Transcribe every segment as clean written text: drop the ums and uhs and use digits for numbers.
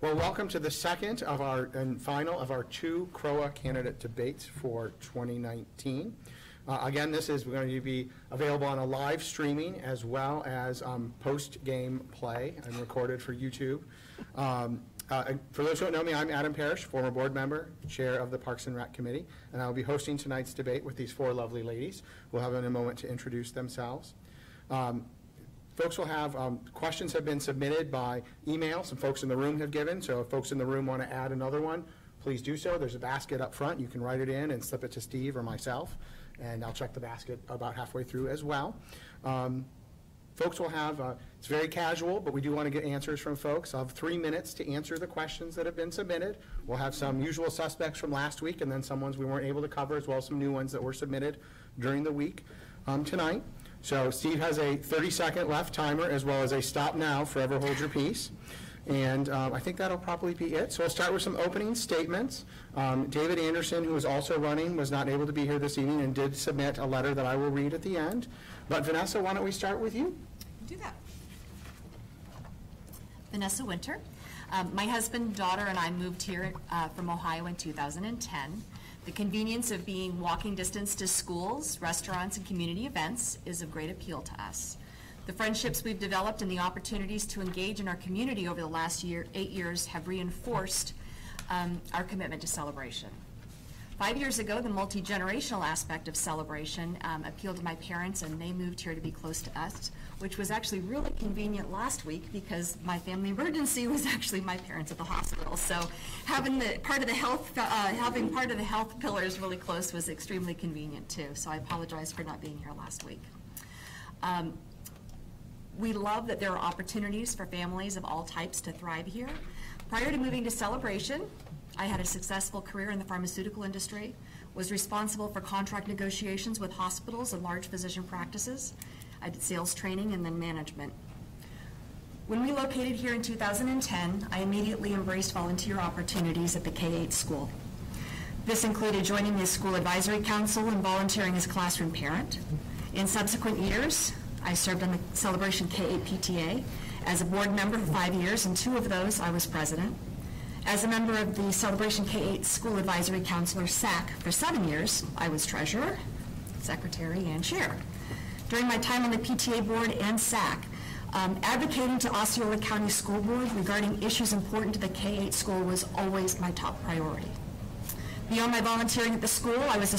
Well, welcome to the second of our and final of our two CROA candidate debates for 2019. Again, this is going to be available on a live streaming as well as post-game play and recorded for YouTube. For those who don't know me, I'm Adam Parrish, former board member, chair of the Parks and Rec Committee, and I'll be hosting tonight's debate with these four lovely ladies. We'll have in a moment to introduce themselves. Folks will have, questions have been submitted by email. Some folks in the room have given, so if folks in the room want to add another one, please do so. There's a basket up front. You can write it in and slip it to Steve or myself, and I'll check the basket about halfway through as well. Folks will have, it's very casual, but we do want to get answers from folks. I'll have 3 minutes to answer the questions that have been submitted. We'll have some usual suspects from last week and then some ones we weren't able to cover, as well as some new ones that were submitted during the week tonight. So Steve has a 30-second left timer as well as a stop now, forever hold your peace. And I think that'll probably be it. So we'll start with some opening statements. David Anderson, who is also running, was not able to be here this evening and did submit a letter that I will read at the end. But Vanessa, why don't we start with you? Do that. Vanessa Winter. My husband, daughter, and I moved here from Ohio in 2010. The convenience of being walking distance to schools, restaurants, and community events is of great appeal to us. The friendships we've developed and the opportunities to engage in our community over the last 8 years have reinforced our commitment to celebration. 5 years ago, the multi-generational aspect of celebration appealed to my parents, and they moved here to be close to us, which was actually really convenient last week because my family emergency was actually my parents at the hospital. So having part of the health pillars really close was extremely convenient too. So I apologize for not being here last week. We love that there are opportunities for families of all types to thrive here. Prior to moving to Celebration, I had a successful career in the pharmaceutical industry, was responsible for contract negotiations with hospitals and large physician practices. I did sales training and then management. When we located here in 2010, I immediately embraced volunteer opportunities at the K-8 school. This included joining the school advisory council and volunteering as a classroom parent. In subsequent years, I served on the Celebration K-8 PTA as a board member for 5 years, and 2 of those I was president. As a member of the Celebration K-8 School Advisory Council, or SAC, for 7 years, I was treasurer, secretary, and chair. During my time on the PTA board and SAC, advocating to Osceola County School Board regarding issues important to the K-8 school was always my top priority. Beyond my volunteering at the school, I was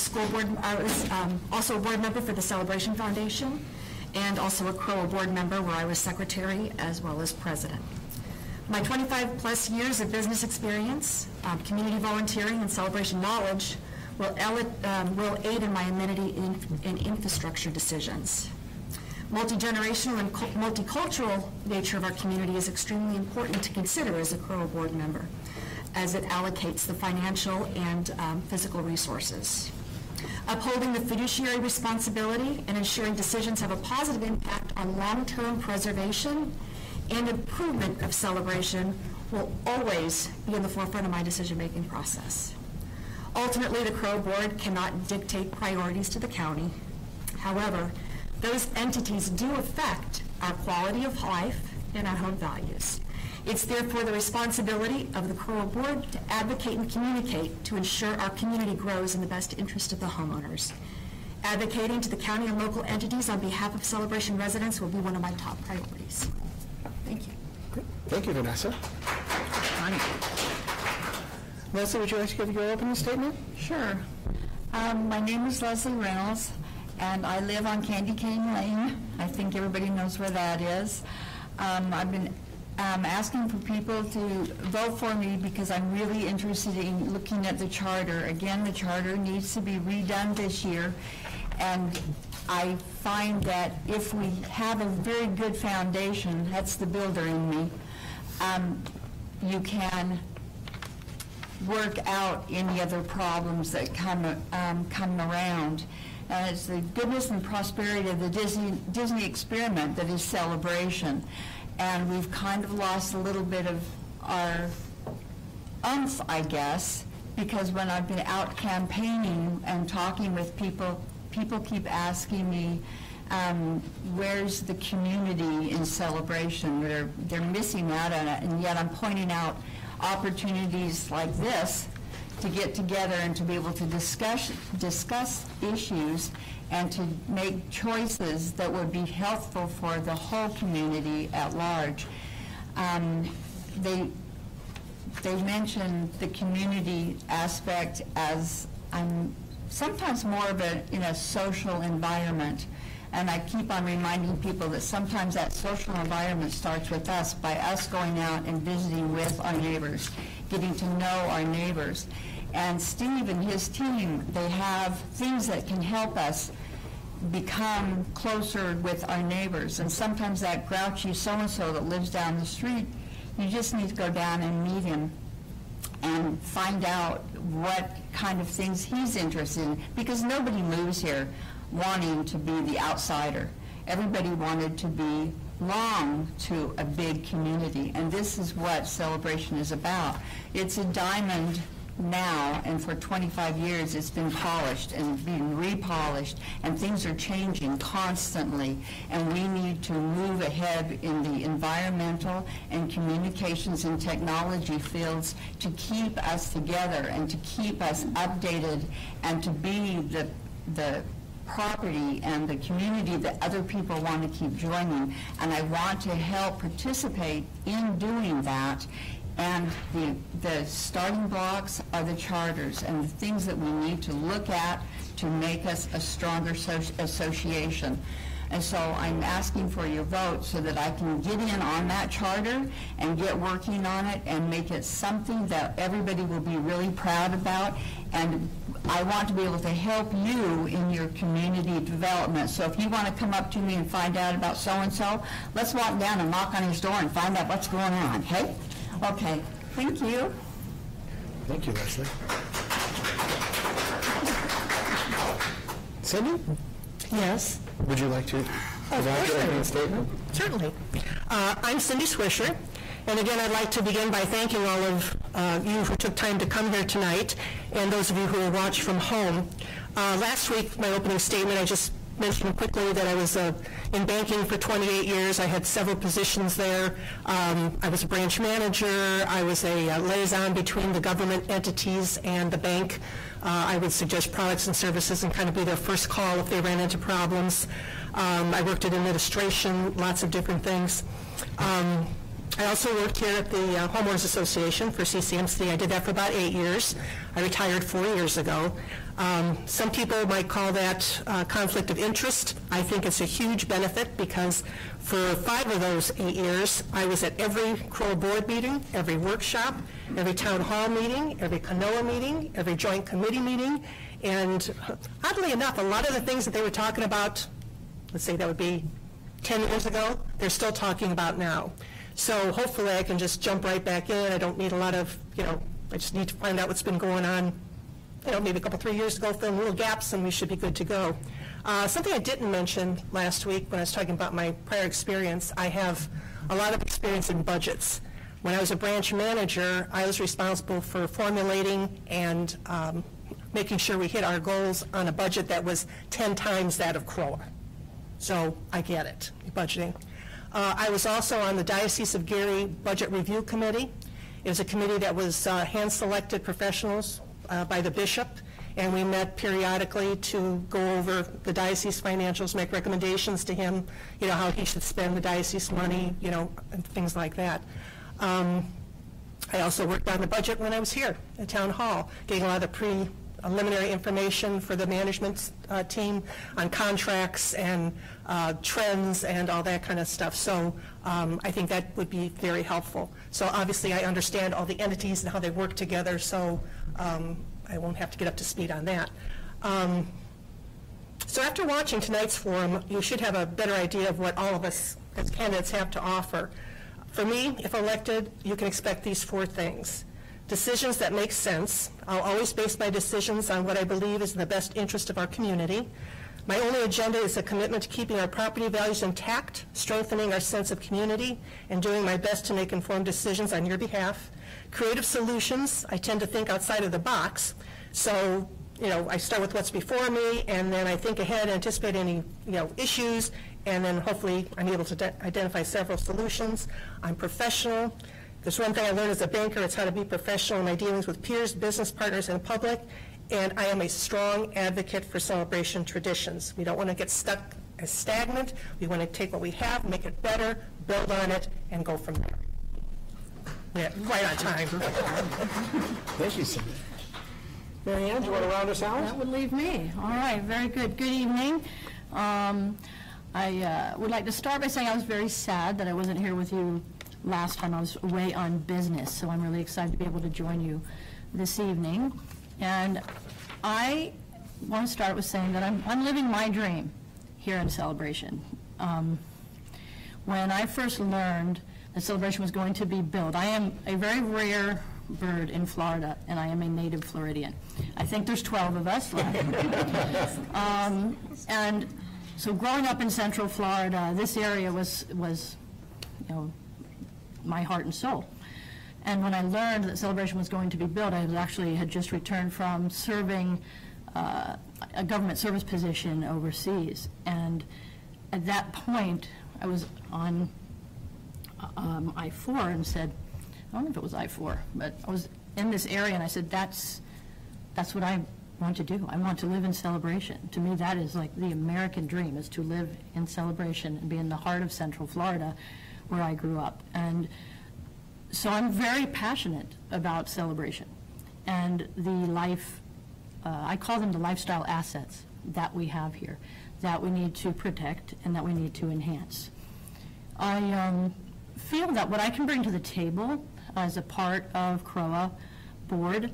also a board member for the Celebration Foundation and also a CROA board member where I was secretary as well as president. My 25-plus years of business experience, community volunteering, and celebration knowledge will aid in my amenity in infrastructure decisions. Multi-generational and multicultural nature of our community is extremely important to consider as a CROA board member, as it allocates the financial and physical resources. Upholding the fiduciary responsibility and ensuring decisions have a positive impact on long-term preservation and improvement of celebration will always be in the forefront of my decision-making process. Ultimately, the CROA board cannot dictate priorities to the county. However, those entities do affect our quality of life and our home values. It's therefore the responsibility of the CROA board to advocate and communicate to ensure our community grows in the best interest of the homeowners. Advocating to the county and local entities on behalf of Celebration residents will be one of my top priorities. Thank you. Thank you, Vanessa. Leslie, would you like to give your opening statement? Sure. My name is Leslie Reynolds, and I live on Candy Cane Lane. I think everybody knows where that is. I've been asking for people to vote for me because I'm really interested in looking at the charter. Again, the charter needs to be redone this year, and I find that if we have a very good foundation, that's the builder in me, you can work out any other problems that come around. And it's the goodness and prosperity of the Disney experiment that is Celebration. And we've kind of lost a little bit of our oomph, I guess, because when I've been out campaigning and talking with people, people keep asking me, where's the community in Celebration? They're missing out on it, and yet I'm pointing out opportunities like this to get together and to be able to discuss issues and to make choices that would be helpful for the whole community at large. They mentioned the community aspect as sometimes more of a social environment. And I keep on reminding people that sometimes that social environment starts with us, by us going out and visiting with our neighbors, getting to know our neighbors. And Steve and his team, they have things that can help us become closer with our neighbors. And sometimes that grouchy so-and-so that lives down the street, you just need to go down and meet him and find out what kind of things he's interested in, because nobody moves here wanting to be the outsider. Everybody wanted to belong to a big community, and this is what Celebration is about. It's a diamond now, and for 25 years it's been polished and being repolished, and things are changing constantly, and we need to move ahead in the environmental and communications and technology fields to keep us together and to keep us updated and to be the property and the community that other people want to keep joining. And I want to help participate in doing that. And the starting blocks are the charters and the things that we need to look at to make us a stronger association. And so I'm asking for your vote so that I can get in on that charter and get working on it and make it something that everybody will be really proud about. And I want to be able to help you in your community development. So if you want to come up to me and find out about so-and-so, let's walk down and knock on his door and find out what's going on, okay? Okay, thank you. Thank you, Leslie. Cindy? Yes. Would you like to provide your opening statement? Certainly. I'm Cindy Swisher, and again, I'd like to begin by thanking all of you who took time to come here tonight, and those of you who will watch from home. Last week, my opening statement, I just mentioned quickly that I was in banking for 28 years. I had several positions there. I was a branch manager. I was a liaison between the government entities and the bank. I would suggest products and services and kind of be their first call if they ran into problems. I worked in administration, lots of different things. I also worked here at the Homeowners Association for CCMC. I did that for about 8 years. I retired 4 years ago. Some people might call that conflict of interest. I think it's a huge benefit because for 5 of those 8 years, I was at every CROA board meeting, every workshop, every town hall meeting, every CANOA meeting, every joint committee meeting, and oddly enough, a lot of the things that they were talking about, let's say that would be 10 years ago, they're still talking about now. So hopefully I can just jump right back in. I don't need a lot of, I just need to find out what's been going on, maybe a couple, 3 years ago, fill in little gaps, and we should be good to go. Something I didn't mention last week when I was talking about my prior experience, I have a lot of experience in budgets. When I was a branch manager, I was responsible for formulating and making sure we hit our goals on a budget that was 10 times that of CROA. So I get it, budgeting. I was also on the Diocese of Gary Budget Review Committee. It was a committee that was hand-selected professionals by the bishop, and we met periodically to go over the diocese financials, make recommendations to him, how he should spend the diocese money, and things like that. I also worked on the budget when I was here at Town Hall, getting a lot of preliminary information for the management team on contracts and trends and all that kind of stuff. So I think that would be very helpful. So obviously I understand all the entities and how they work together, so I won't have to get up to speed on that. So after watching tonight's forum, you should have a better idea of what all of us as candidates have to offer. For me, if elected, you can expect these 4 things. Decisions that make sense. I'll always base my decisions on what I believe is in the best interest of our community. My only agenda is a commitment to keeping our property values intact, strengthening our sense of community, and doing my best to make informed decisions on your behalf. Creative solutions. I tend to think outside of the box. So, I start with what's before me, and then I think ahead, anticipate any, issues, and then hopefully I'm able to identify several solutions. I'm professional. There's one thing I learned as a banker, it's how to be professional in my dealings with peers, business partners, and public, and I am a strong advocate for celebration traditions. We don't want to get stuck as stagnant. We want to take what we have, make it better, build on it, and go from there. Yeah, right on time. Thank you, Cindy. Mary Ann, do you want to round us out? That would leave me. All right, very good. Good evening. I would like to start by saying I was very sad that I wasn't here with you last time. I was away on business, so I'm really excited to be able to join you this evening. And I want to start with saying that I'm living my dream here in Celebration. When I first learned that Celebration was going to be built, I am a very rare bird in Florida, and I am a native Floridian. I think there's 12 of us left. And so growing up in Central Florida, this area was you know, my heart and soul. And when I learned that Celebration was going to be built, I had just returned from serving a government service position overseas. And at that point, I was on I-4 and said, I don't know if it was I-4, but I was in this area and I said, that's what I want to do. I want to live in Celebration. To me, that is like the American dream, is to live in Celebration and be in the heart of Central Florida where I grew up. And so I'm very passionate about Celebration and the life, I call them the lifestyle assets that we have here, that we need to protect and that we need to enhance. I feel that what I can bring to the table as a part of CROA board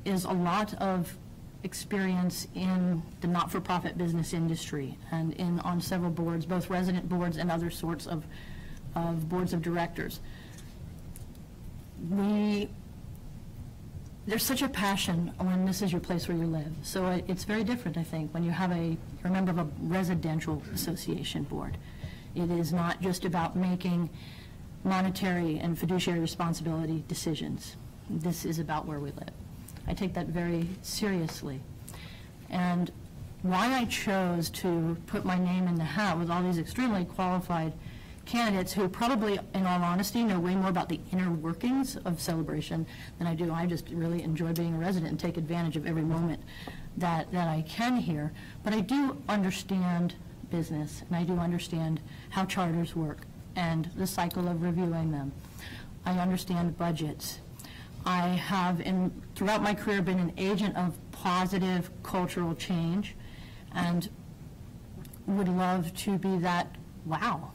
is a lot of experience in the not-for-profit business industry and on several boards, both resident boards and other sorts of boards of directors. There's such a passion when this is your place where you live. So it's very different, I think, when you're a member of a residential association board. It is not just about making monetary and fiduciary responsibility decisions. This is about where we live. I take that very seriously. And why I chose to put my name in the hat with all these extremely qualified candidates who probably, in all honesty, know way more about the inner workings of Celebration than I do. I just really enjoy being a resident and take advantage of every moment that I can here. But I do understand business, and I do understand how charters work and the cycle of reviewing them. I understand budgets. I have, throughout my career, been an agent of positive cultural change and would love to be that. Wow.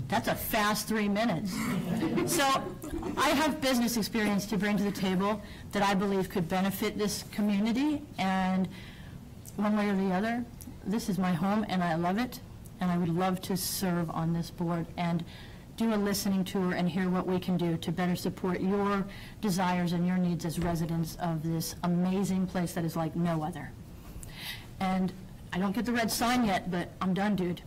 That's a fast 3 minutes. So I have business experience to bring to the table that I believe could benefit this community, and one way or the other, this is my home and I love it, and I would love to serve on this board and do a listening tour and hear what we can do to better support your desires and your needs as residents of this amazing place that is like no other. And I don't get the red sign yet, but I'm done, dude.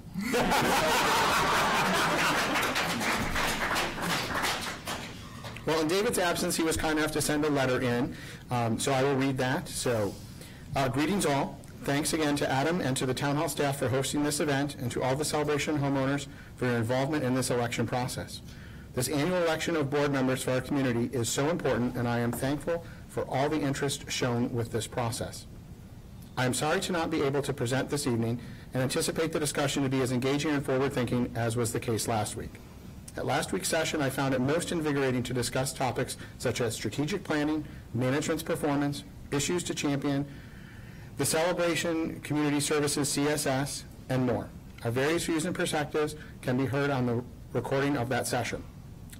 Well, in David's absence, he was kind enough to send a letter in, so I will read that. So, greetings all. Thanks again to Adam and to the Town Hall staff for hosting this event, and to all the Celebration homeowners for your involvement in this election process. This annual election of board members for our community is so important, and I am thankful for all the interest shown with this process. I am sorry to not be able to present this evening and anticipate the discussion to be as engaging and forward-thinking as was the case last week. At last week's session, I found it most invigorating to discuss topics such as strategic planning, management's performance, issues to champion, the Celebration Community Services CSS, and more. Our various views and perspectives can be heard on the recording of that session.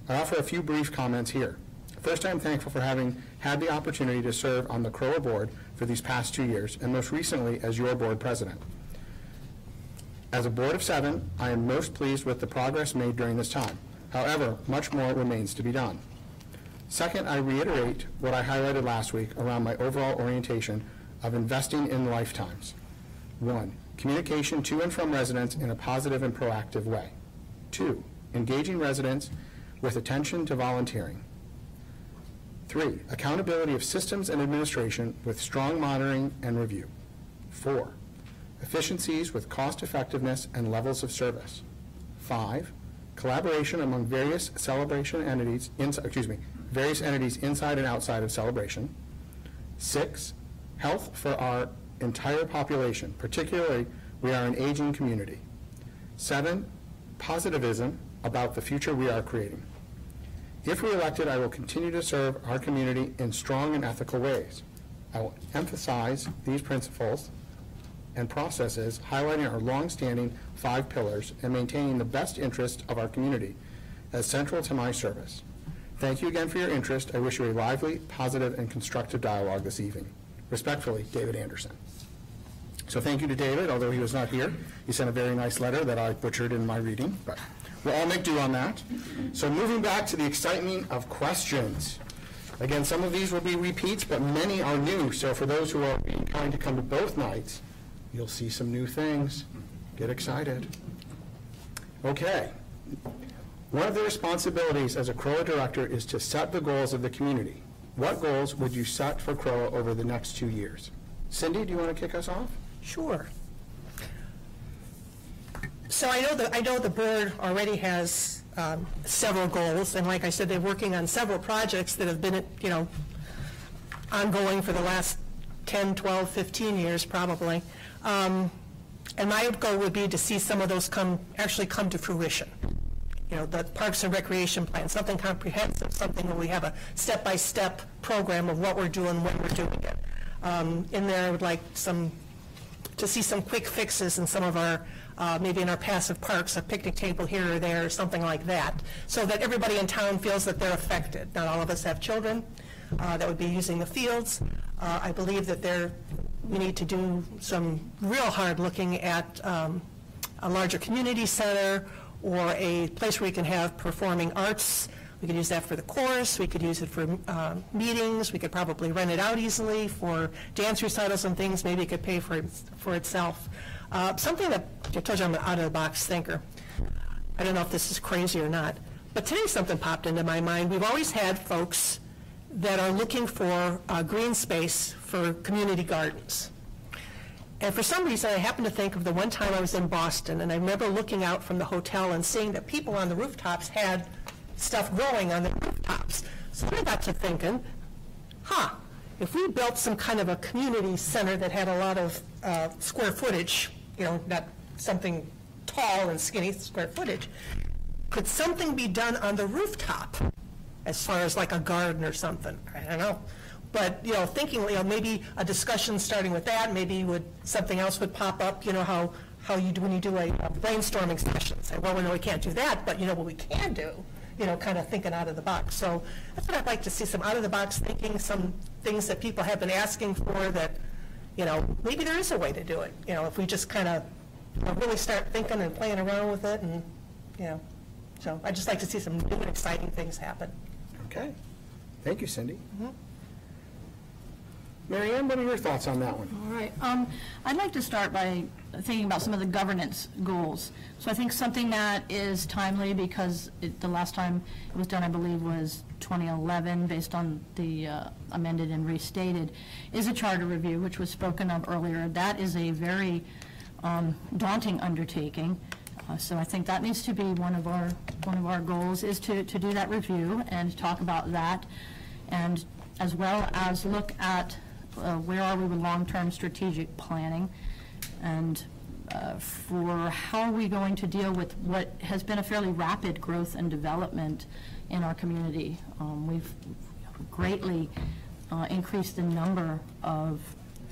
I offer a few brief comments here. First, I am thankful for having had the opportunity to serve on the CROA board for these past 2 years, and most recently as your board president. As a board of 7, I am most pleased with the progress made during this time. However, much more remains to be done. Second, I reiterate what I highlighted last week around my overall orientation of investing in lifetimes. 1, communication to and from residents in a positive and proactive way. 2, engaging residents with attention to volunteering. 3, accountability of systems and administration with strong monitoring and review. 4, efficiencies with cost effectiveness and levels of service. 5, collaboration among various celebration entities, various entities inside and outside of celebration. 6, health for our entire population, particularly we are an aging community. 7, positivism about the future we are creating. If re-elected, I will continue to serve our community in strong and ethical ways. I will emphasize these principles and processes, highlighting our long-standing 5 pillars and maintaining the best interest of our community as central to my service. Thank you again for your interest. I wish you a lively, positive, and constructive dialogue this evening. Respectfully, David Anderson. So thank you to David, although he was not here. He sent a very nice letter that I butchered in my reading, but we'll all make do on that. So moving back to the excitement of questions. Again, some of these will be repeats, but many are new. So for those who are being kind to come to both nights, you'll see some new things. Get excited. Okay. One of the responsibilities as a CROA director is to set the goals of the community. What goals would you set for CROA over the next 2 years? Cindy, do you want to kick us off? Sure. So I know the board already has several goals, and like I said, they're working on several projects that have been, ongoing for the last 10, 12, 15 years probably. And my goal would be to see some of those actually come to fruition. The Parks and Recreation Plan, something comprehensive, something where we have a step-by-step program of what we're doing, when we're doing it. In there, I would like to see some quick fixes in some of our, maybe in our passive parks, a picnic table here or there, or something like that, so that everybody in town feels that they're affected. Not all of us have children that would be using the fields. I believe that we need to do some real hard looking at a larger community center or a place where we can have performing arts. We could use that for the chorus. We could use it for meetings. We could probably rent it out easily for dance recitals and things. Maybe it could pay for itself. Something that, I told you I'm an out-of-the-box thinker. I don't know if this is crazy or not, but today something popped into my mind. We've always had folks that are looking for green space for community gardens. And for some reason, I happened to think of the one time I was in Boston, and I remember looking out from the hotel and seeing that people on the rooftops had stuff growing on the rooftops. So I got to thinking, if we built some kind of a community center that had a lot of square footage, not something tall and skinny, square footage, could something be done on the rooftop as far as like a garden or something? I don't know. But, thinking, maybe a discussion starting with that, maybe something else would pop up, how you do when you do a brainstorming session. Say, well, we know we can't do that, but what we can do, kind of thinking out of the box. So that's what I'd like to see, some out-of-the-box thinking, some things that people have been asking for that, maybe there is a way to do it. If we just kind of really start thinking and playing around with it, and, so I'd just like to see some new and exciting things happen. Okay. Thank you, Cindy. Mary Ann, what are your thoughts on that one? All right. I'd like to start by thinking about some of the governance goals. So I think something that is timely, because the last time it was done, I believe, was 2011, based on the amended and restated, is a charter review, which was spoken of earlier. That is a very daunting undertaking. So I think that needs to be one of our goals, is to do that review and talk about that, and as well as look at where are we with long-term strategic planning, and for how are we going to deal with what has been a fairly rapid growth and development in our community. We've greatly increased the number of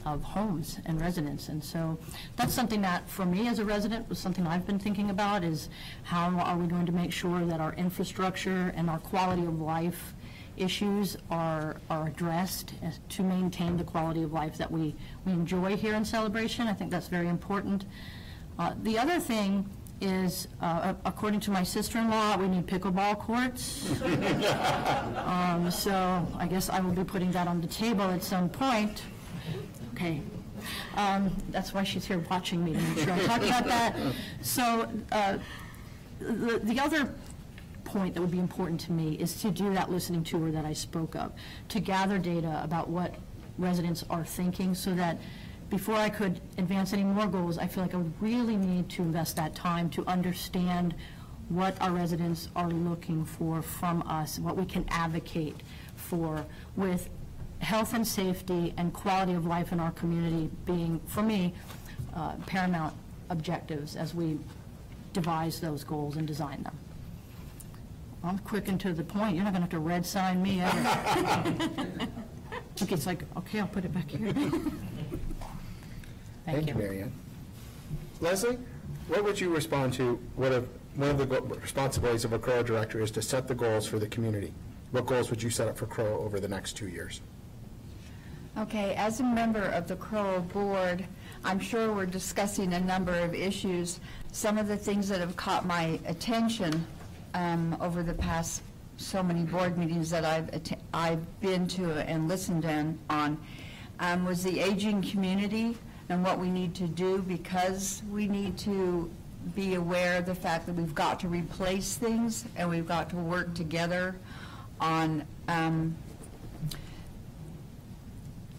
homes and residents, and so that's something that, for me as a resident, was something I've been thinking about, is how are we going to make sure that our infrastructure and our quality of life issues are addressed to maintain the quality of life that we enjoy here in Celebration. I think that's very important. The other thing is, according to my sister-in-law, we need pickleball courts. So I guess I will be putting that on the table at some point. Okay. That's why she's here watching me, to make sure I talk about that. So the other point that would be important to me is to do that listening tour that I spoke of, to gather data about what residents are thinking, so that before I could advance any more goals, I feel like I would really need to invest that time to understand what our residents are looking for from us, what we can advocate for, with health and safety and quality of life in our community being, for me, paramount objectives as we devise those goals and design them. I'm quick and to the point. You're not going to have to red sign me ever. It's like, okay, I'll put it back here. Thank you, Mary Ann. Leslie, what would you respond to? One of the responsibilities of a CROA director is to set the goals for the community. What goals would you set up for CROA over the next 2 years? Okay, as a member of the CROA board, I'm sure we're discussing a number of issues. Some of the things that have caught my attention over the past so many board meetings that I've been to and listened on was the aging community and what we need to do, because we need to be aware of the fact that we've got to replace things and we've got to work together on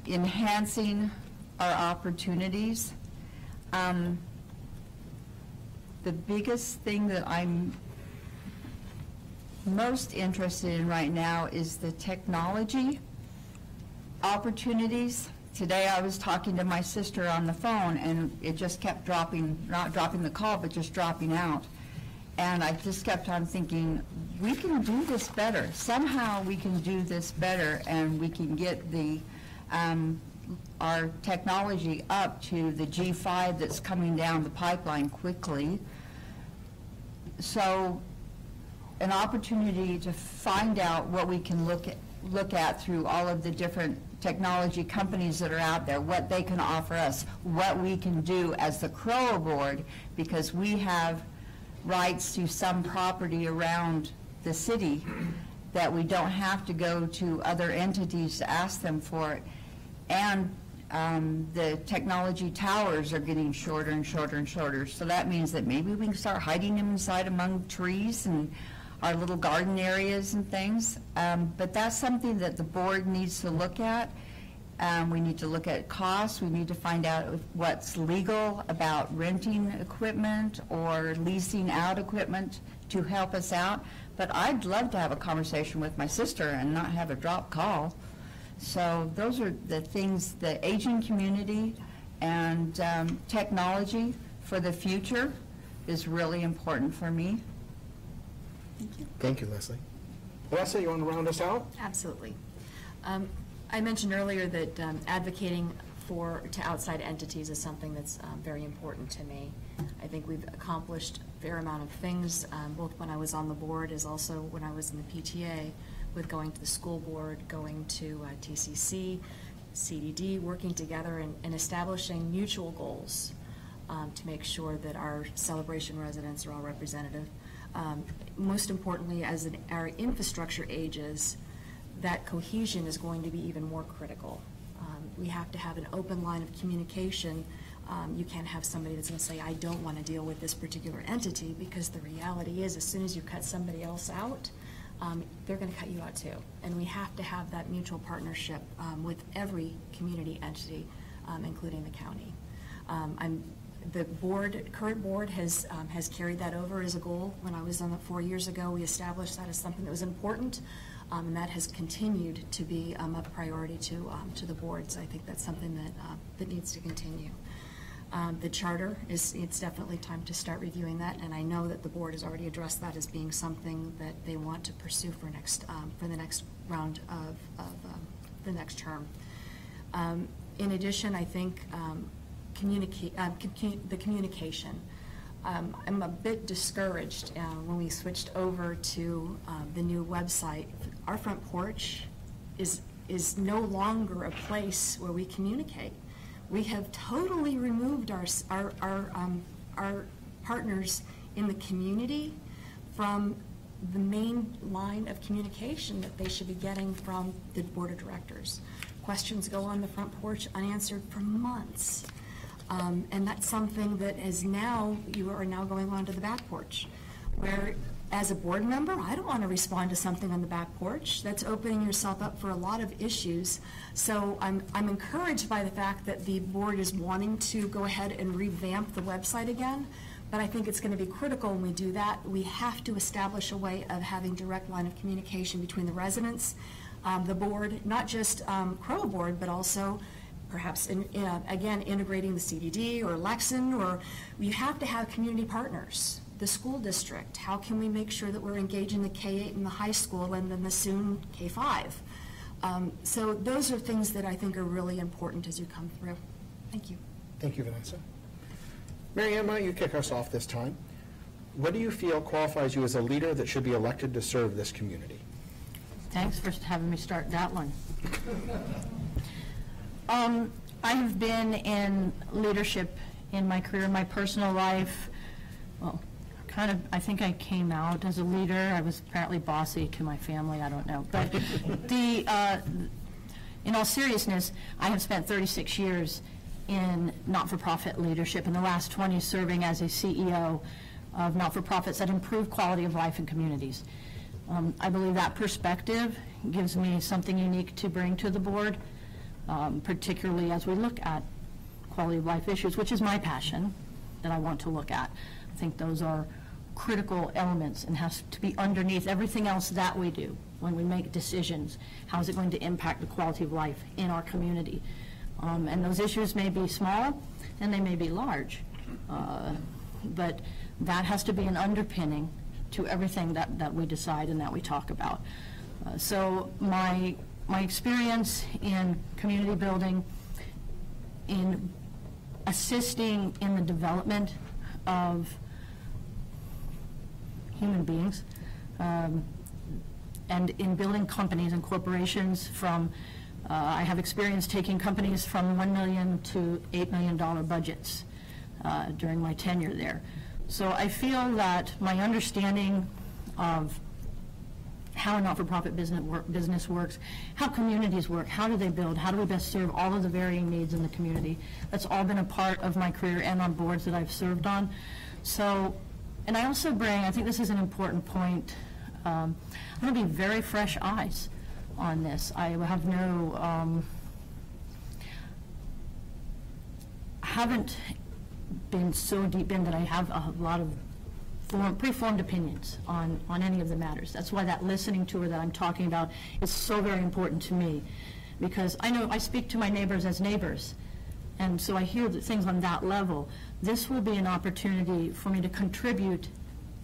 enhancing our opportunities. The biggest thing that I'm most interested in right now is the technology opportunities. Today I was talking to my sister on the phone and it just kept dropping, not dropping the call, but just dropping out. And I just kept on thinking, we can do this better. Somehow we can do this better, and we can get the our technology up to the G5 that's coming down the pipeline quickly. So an opportunity to find out what we can look at through all of the different technology companies that are out there, what they can offer us, what we can do as the CROA board, because we have rights to some property around the city that we don't have to go to other entities to ask them for it. And the technology towers are getting shorter and shorter and shorter. So that means that maybe we can start hiding them inside among trees and our little garden areas and things. But that's something that the board needs to look at. We need to look at costs. We need to find out what's legal about renting equipment or leasing out equipment to help us out. But I'd love to have a conversation with my sister and not have a drop call. So those are the things, the aging community and technology for the future is really important for me. Thank you. Thank you, Leslie. Vanessa, you want to round us out? Absolutely. I mentioned earlier that advocating to outside entities is something that's very important to me. I think we've accomplished a fair amount of things, both when I was on the board as also when I was in the PTA, with going to the school board, going to TCC, CDD, working together and establishing mutual goals to make sure that our celebration residents are all representative. Most importantly, as our infrastructure ages, that cohesion is going to be even more critical. We have to have an open line of communication. You can't have somebody that's going to say, I don't want to deal with this particular entity, because the reality is as soon as you cut somebody else out, they're going to cut you out too. And we have to have that mutual partnership with every community entity, including the county. The current board has carried that over as a goal. When I was on it 4 years ago, we established that as something that was important, and that has continued to be a priority to the boards. I think that's something that needs to continue. The charter it's definitely time to start reviewing that, and I know that the board has already addressed that as being something that they want to pursue for the next round of the next term. In addition, I think the communication. I'm a bit discouraged when we switched over to the new website. Our front porch is no longer a place where we communicate. We have totally removed our partners in the community from the main line of communication that they should be getting from the board of directors. Questions go on the front porch unanswered for months. And that's something that you are now going on to the back porch, where as a board member, I don't want to respond to something on the back porch. That's opening yourself up for a lot of issues. So I'm encouraged by the fact that the board is wanting to go ahead and revamp the website again, but I think it's going to be critical when we do that. We have to establish a way of having direct line of communication between the residents, the board, not just CROA board, but also perhaps, again, integrating the CDD or Lexan, or you have to have community partners. The school district, how can we make sure that we're engaging the K-8 and the high school and then the soon K-5? So those are things that I think are really important as you come through. Thank you. Thank you, Vanessa. Mary Ann, why don't you kick us off this time? What do you feel qualifies you as a leader that should be elected to serve this community? Thanks for having me start that one. I have been in leadership in my career, in my personal life. Well, I think I came out as a leader. I was apparently bossy to my family, I don't know. But in all seriousness, I have spent 36 years in not-for-profit leadership, in the last 20 serving as a CEO of not-for-profits that improve quality of life in communities. I believe that perspective gives me something unique to bring to the board, particularly as we look at quality of life issues, which is my passion that I want to look at. I think those are critical elements and has to be underneath everything else that we do when we make decisions. How is it going to impact the quality of life in our community? And those issues may be small and they may be large, but that has to be an underpinning to everything that we decide and that we talk about. So my experience in community building, in assisting in the development of human beings, and in building companies and corporations from, I have experience taking companies from $1 million to $8 million budgets during my tenure there. So I feel that my understanding of how a not-for-profit business works, how communities work, how do they build, how do we best serve all of the varying needs in the community, that's all been a part of my career and on boards that I've served on. So, and I also bring, I think this is an important point, I'm going to be very fresh eyes on this. I have no, haven't been so deep in that I have a lot of preformed opinions on any of the matters. That's why that listening tour that I'm talking about is so very important to me, because I know I speak to my neighbors as neighbors, and so I hear things on that level. This will be an opportunity for me to contribute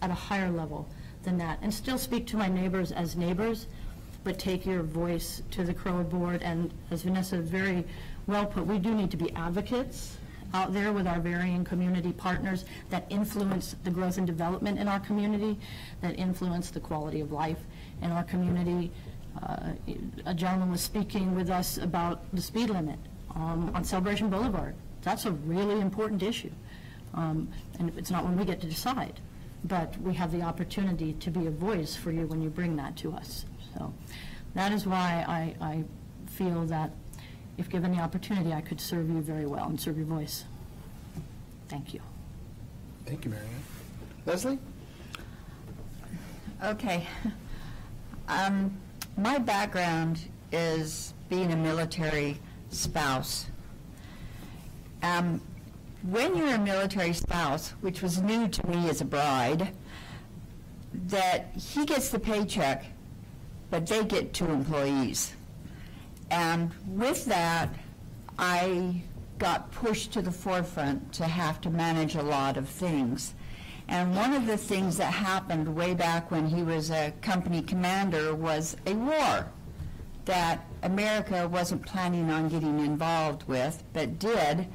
at a higher level than that, and still speak to my neighbors as neighbors, but take your voice to the CROA board. And as Vanessa very well put, we do need to be advocates out there with our varying community partners that influence the growth and development in our community, that influence the quality of life in our community. A gentleman was speaking with us about the speed limit on Celebration Boulevard. That's a really important issue, and it's not one we get to decide, but we have the opportunity to be a voice for you when you bring that to us. So that is why I feel that if given the opportunity, I could serve you very well and serve your voice. Thank you. Thank you, Mary Ann. Leslie? Okay. My background is being a military spouse. When you're a military spouse, which was new to me as a bride, that he gets the paycheck, but they get 2 employees. And with that, I got pushed to the forefront to have to manage a lot of things. And one of the things that happened way back when he was a company commander was a war that America wasn't planning on getting involved with, but did.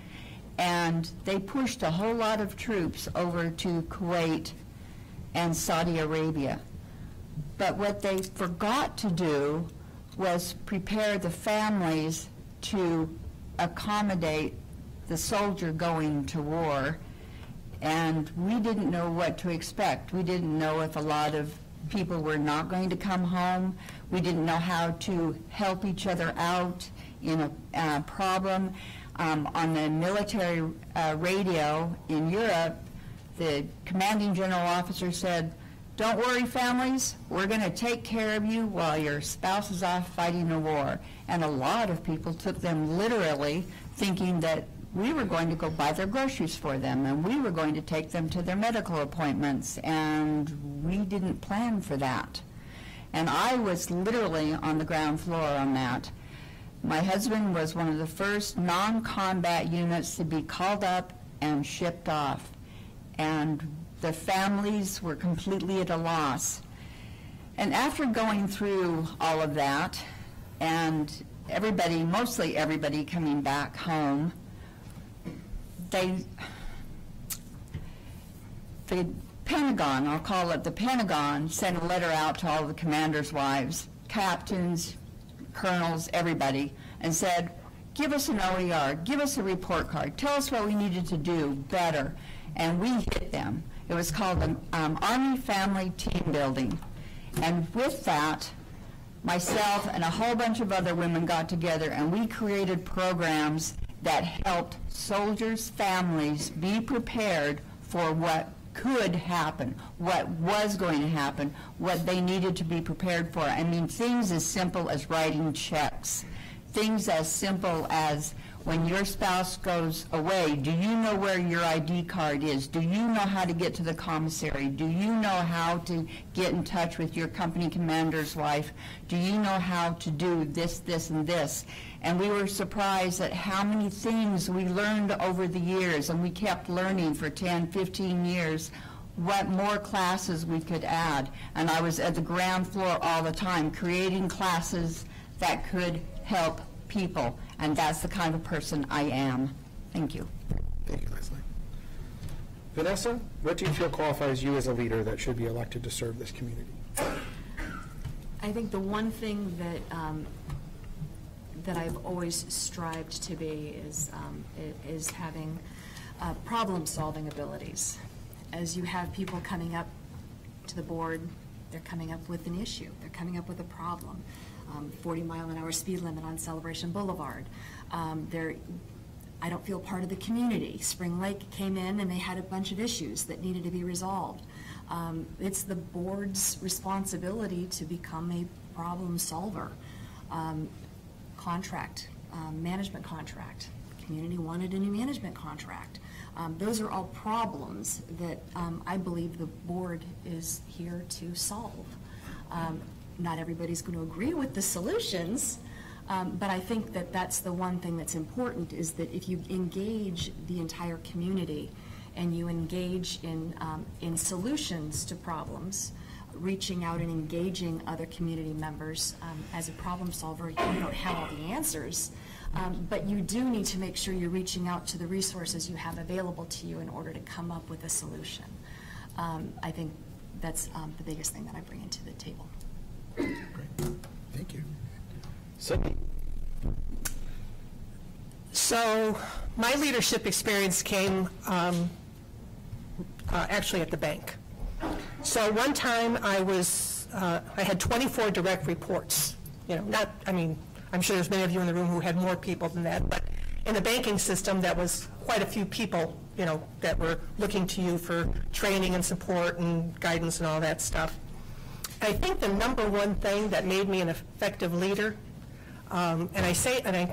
And they pushed a whole lot of troops over to Kuwait and Saudi Arabia. But what they forgot to do was prepare the families to accommodate the soldier going to war. And we didn't know what to expect. We didn't know if a lot of people were not going to come home. We didn't know how to help each other out in a problem. On the military radio in Europe, the commanding general officer said, "Don't worry, families, we're going to take care of you while your spouse is off fighting a war." And a lot of people took them literally, thinking that we were going to go buy their groceries for them, and we were going to take them to their medical appointments, and we didn't plan for that. And I was literally on the ground floor on that. My husband was one of the first non-combat units to be called up and shipped off, and the families were completely at a loss. And after going through all of that, and everybody, mostly everybody coming back home, the Pentagon, I'll call it the Pentagon, sent a letter out to all the commanders' wives, captains, colonels, everybody, and said, give us an OER, give us a report card, tell us what we needed to do better. And we hit them. It was called the Army Family Team Building. And with that, myself and a whole bunch of other women got together, and we created programs that helped soldiers' families be prepared for what could happen, what was going to happen, what they needed to be prepared for. I mean, things as simple as writing checks, things as simple as when your spouse goes away, do you know where your ID card is? Do you know how to get to the commissary? Do you know how to get in touch with your company commander's wife? Do you know how to do this, this, and this? And we were surprised at how many things we learned over the years, and we kept learning for 10, 15 years, what more classes we could add. And I was at the ground floor all the time, creating classes that could help people, and that's the kind of person I am. Thank you. Thank you, Leslie. Vanessa, what do you feel qualifies you as a leader that should be elected to serve this community? I think the one thing that I've always strived to be is having problem-solving abilities. As you have people coming up to the board, they're coming up with an issue. They're coming up with a problem. 40-mile-an-hour speed limit on Celebration Boulevard. I don't feel part of the community. Spring Lake came in and they had a bunch of issues that needed to be resolved. It's the board's responsibility to become a problem solver. Management contract. Community wanted a new management contract. Those are all problems that I believe the board is here to solve. Not everybody's going to agree with the solutions, but I think that that's the one thing that's important, is that if you engage the entire community and you engage in solutions to problems, reaching out and engaging other community members as a problem solver, you don't have all the answers, but you do need to make sure you're reaching out to the resources you have available to you in order to come up with a solution. I think that's the biggest thing that I bring into the table. Great. Thank you. Cindy. So my leadership experience came actually at the bank. So one time I had 24 direct reports. I'm sure there's many of you in the room who had more people than that, but in the banking system, that was quite a few people, that were looking to you for training and support and guidance and all that stuff. I think the number one thing that made me an effective leader, and I'm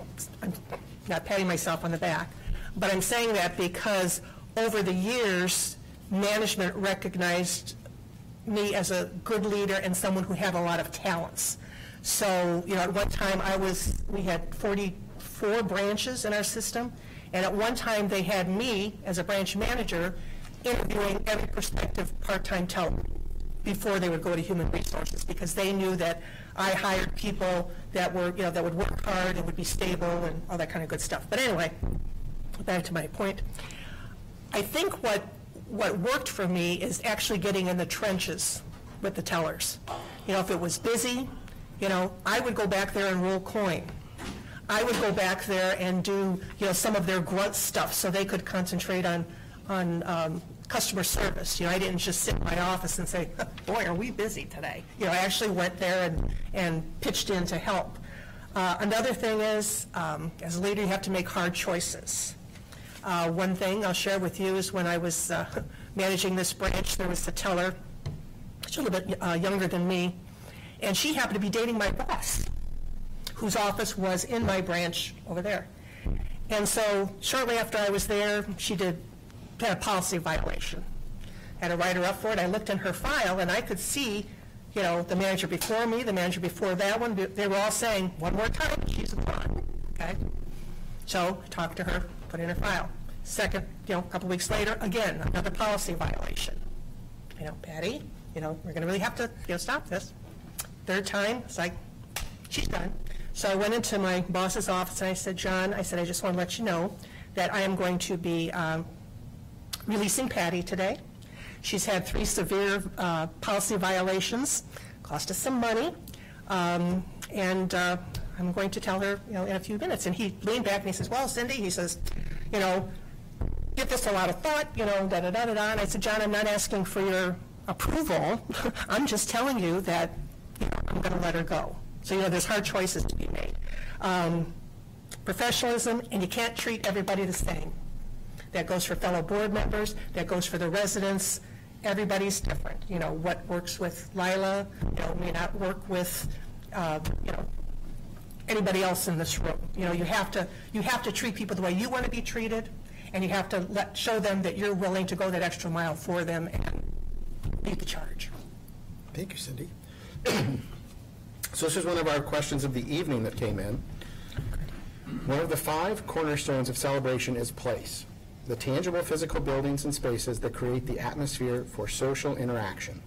not patting myself on the back, but I'm saying that because over the years, management recognized me as a good leader and someone who had a lot of talents. So, at one time we had 44 branches in our system, and at one time they had me as a branch manager interviewing every prospective part-time teller before they would go to human resources, because they knew that I hired people that were, that would work hard and would be stable and all that kind of good stuff. But anyway, back to my point. I think what worked for me is actually getting in the trenches with the tellers. If it was busy, I would go back there and roll coin. I would go back there and do, some of their grunt stuff so they could concentrate on customer service. I didn't just sit in my office and say, boy, are we busy today. I actually went there and pitched in to help. Another thing is, as a leader, you have to make hard choices. One thing I'll share with you is when I was managing this branch, there was a teller, she's a little bit younger than me, and she happened to be dating my boss, whose office was in my branch over there. And so shortly after I was there, she had a policy violation. Had to write her up for it. I looked in her file, and I could see, you know, the manager before me, the manager before that one, they were all saying, one more time, she's gone, okay? So I talked to her, put it in her file. Second, you know, a couple weeks later, again, another policy violation. You know, Patty, you know, we're going to really have to, you know, stop this. Third time, it's like, she's done. So I went into my boss's office and I said, John, I said, I just want to let you know that I am going to be releasing Patty today. She's had 3 severe policy violations, cost us some money, and I'm going to tell her, you know, in a few minutes. And he leaned back and he says, well, Cindy, he says, you know, give this a lot of thought, you know, da-da-da-da-da. And I said, John, I'm not asking for your approval. I'm just telling you that, you know, I'm going to let her go. So, you know, there's hard choices to be made. Professionalism, and you can't treat everybody the same. That goes for fellow board members, that goes for the residents. Everybody's different. You know, what works with Lila, you know, may not work with, you know, anybody else in this room. You know, you have to treat people the way you want to be treated, and you have to show them that you're willing to go that extra mile for them and lead the charge. Thank you, Cindy. So this is one of our questions of the evening that came in. One of the 5 cornerstones of celebration is place, the tangible physical buildings and spaces that create the atmosphere for social interaction.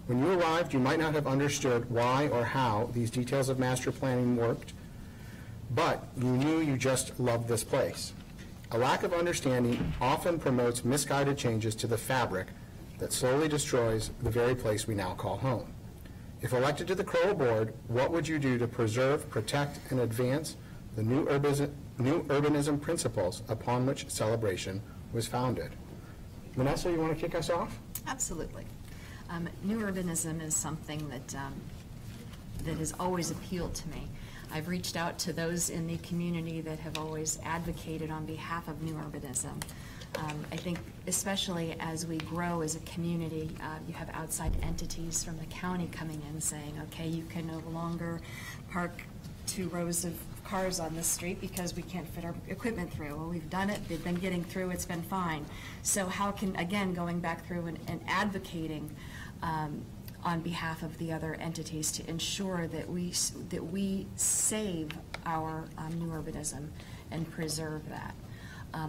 When you arrived, you might not have understood why or how these details of master planning worked, but you knew you just loved this place. A lack of understanding often promotes misguided changes to the fabric that slowly destroys the very place we now call home. If elected to the CROA board, what would you do to preserve, protect, and advance the new urbanism principles upon which celebration was founded? Vanessa, you want to kick us off? Absolutely. New urbanism is something that that has always appealed to me. I've reached out to those in the community that have always advocated on behalf of new urbanism. I think especially as we grow as a community, you have outside entities from the county coming in saying, okay, you can no longer park 2 rows of cars on this street because we can't fit our equipment through. Well, we've done it, they've been getting through, it's been fine. So how can, again, going back through and advocating on behalf of the other entities to ensure that we save our new urbanism and preserve that.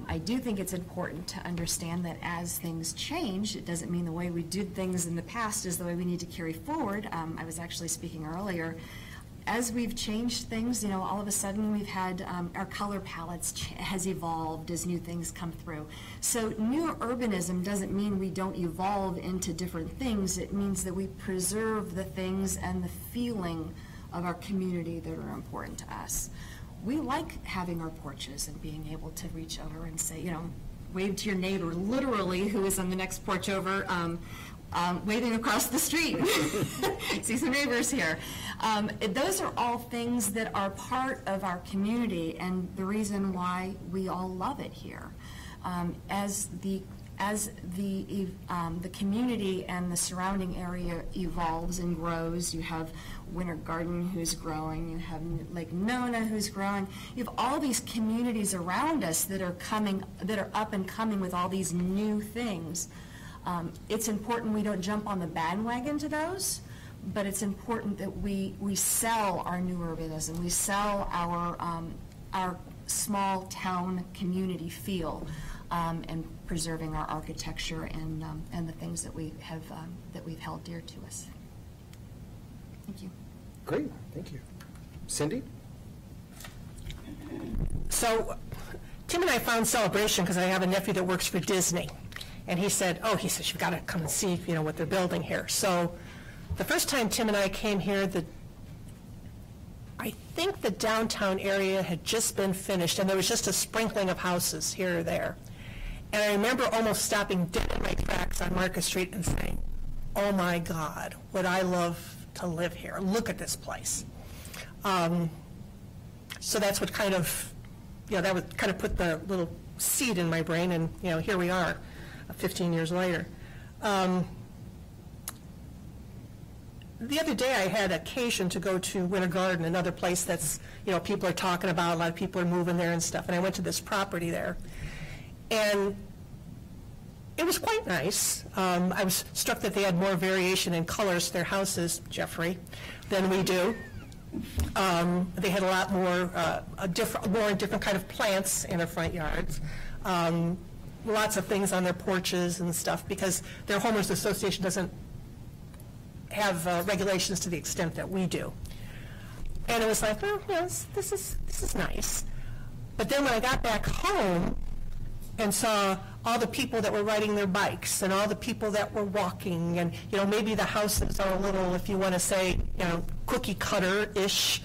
I do think it's important to understand that as things change, it doesn't mean the way we did things in the past is the way we need to carry forward. I was actually speaking earlier. As we've changed things, you know, all of a sudden we've had our color palettes has evolved as new things come through. So new urbanism doesn't mean we don't evolve into different things. It means that we preserve the things and the feeling of our community that are important to us. We like having our porches and being able to reach over and say, you know, wave to your neighbor, literally, who is on the next porch over, waving across the street. See some neighbors here. Those are all things that are part of our community and the reason why we all love it here. As the community and the surrounding area evolves and grows, you have Winter Garden who's growing, you have Lake Nona who's growing, you have all these communities around us that are up and coming with all these new things. It's important we don't jump on the bandwagon to those, but it's important that we sell our new urbanism, we sell our small town community feel, and preserving our architecture and the things that we've held dear to us. Thank you. Great, thank you. Cindy? So Tim and I found celebration because I have a nephew that works for Disney. And he said, you've got to come and see, you know, what they're building here. So the first time Tim and I came here, I think the downtown area had just been finished, and there was just a sprinkling of houses here or there. And I remember almost stopping dead in my tracks on Market Street and saying, oh my God, would I love to live here. Look at this place. So that's what kind of, you know, that would kind of put the little seed in my brain, and, you know, here we are. 15 years later. the other day I had occasion to go to Winter Garden, another place that's, people are talking about, a lot of people are moving there and stuff, and I went to this property there. And it was quite nice. I was struck that they had more variation in colors to their houses, Jeffrey, than we do. They had a lot more, different kind of plants in their front yards. Lots of things on their porches and stuff, because their homeowners association doesn't have regulations to the extent that we do. And it was like, well, yes, this is nice. But then when I got back home and saw all the people that were riding their bikes and all the people that were walking, and maybe the houses are a little, if you want to say, cookie cutter-ish,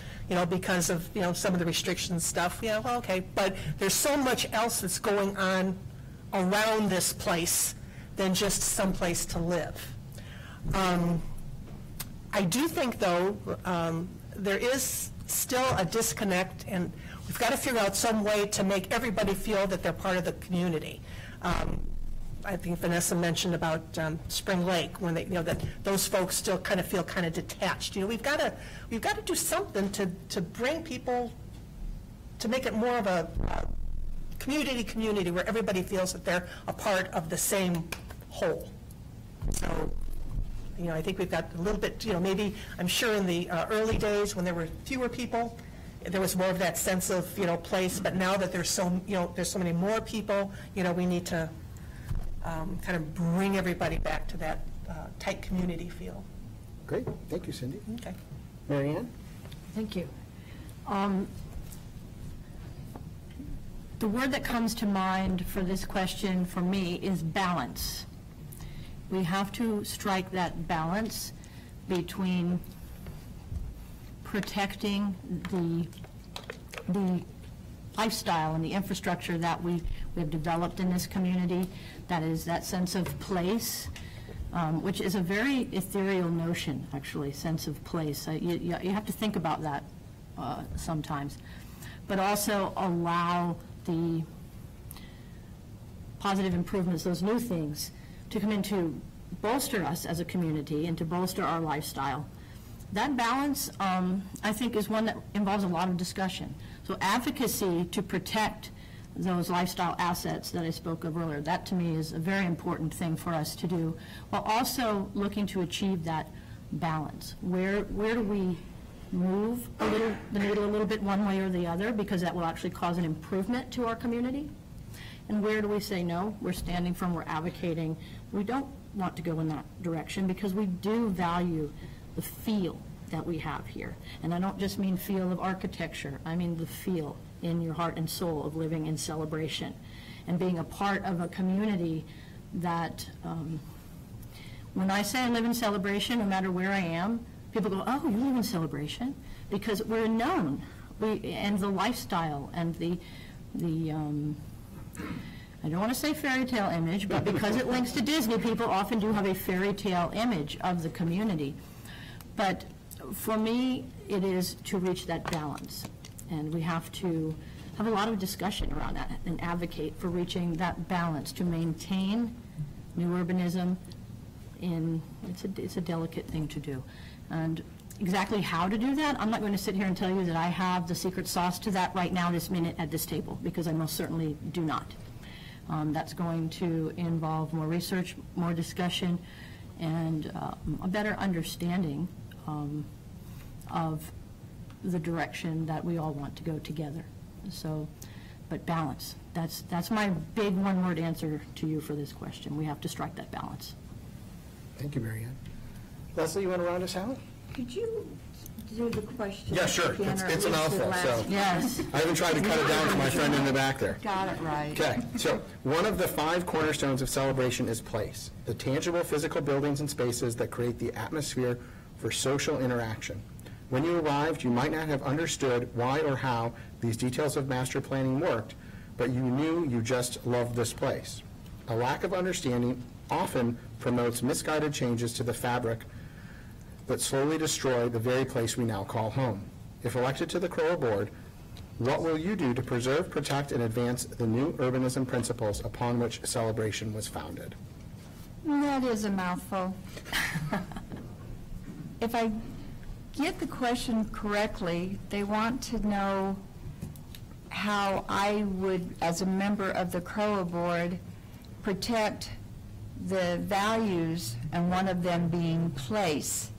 because of some of the restrictions stuff. Yeah, well, okay, but there's so much else that's going on around this place than just some place to live. I do think, though, there is still a disconnect, and we've got to figure out some way to make everybody feel that they're part of the community. I think Vanessa mentioned about Spring Lake, when they, that those folks still kind of feel kind of detached. We've got to do something to bring people, to make it more of a community where everybody feels that they're a part of the same whole. So, I think we've got a little bit, maybe, I'm sure in the early days when there were fewer people, there was more of that sense of, place, but now that there's so many more people, we need to kind of bring everybody back to that tight community feel. Great, thank you, Cindy. Okay. Mary Ann? Thank you. The word that comes to mind for this question for me is balance. We have to strike that balance between protecting the lifestyle and the infrastructure that we have developed in this community, that is that sense of place, which is a very ethereal notion, actually, sense of place. You have to think about that sometimes, but also allow the positive improvements, those new things, to come in to bolster us as a community and to bolster our lifestyle. That balance, I think, is one that involves a lot of discussion. So advocacy to protect those lifestyle assets that I spoke of earlier, that to me is a very important thing for us to do, while also looking to achieve that balance. Where do we move the needle a little bit one way or the other, because that will actually cause an improvement to our community? And where do we say, no, we're standing firm, we're advocating, we don't want to go in that direction, because we do value the feel that we have here. And I don't just mean feel of architecture, I mean the feel in your heart and soul of living in Celebration and being a part of a community that, when I say I live in Celebration, no matter where I am, people go, oh, you live in Celebration? Because we're known, and the lifestyle and the I don't want to say fairy tale image, but because it links to Disney, people often do have a fairy tale image of the community. But for me, it is to reach that balance. And we have to have a lot of discussion around that and advocate for reaching that balance to maintain new urbanism. It's a delicate thing to do. And exactly how to do that, I'm not going to sit here and tell you that I have the secret sauce to that right now, this minute, at this table, because I most certainly do not. That's going to involve more research, more discussion, and a better understanding of the direction that we all want to go together. So, but balance, that's my big one-word answer to you for this question. We have to strike that balance. Thank you, Mary Ann. Leslie, you want to round us out? Could you do the question? Yeah, sure. again, or It's a at least the mouthful, last- so. Yes. I haven't tried to cut it down for my friend in the back there. Got it right. Okay, so one of the 5 cornerstones of Celebration is place, the tangible physical buildings and spaces that create the atmosphere for social interaction. When you arrived, you might not have understood why or how these details of master planning worked, but you knew you just loved this place. A lack of understanding often promotes misguided changes to the fabric that slowly destroy the very place we now call home. If elected to the CROA board, what will you do to preserve, protect, and advance the new urbanism principles upon which Celebration was founded? That is a mouthful. if I get the question correctly, they want to know how I would, as a member of the CROA board, protect the values, and one of them being place.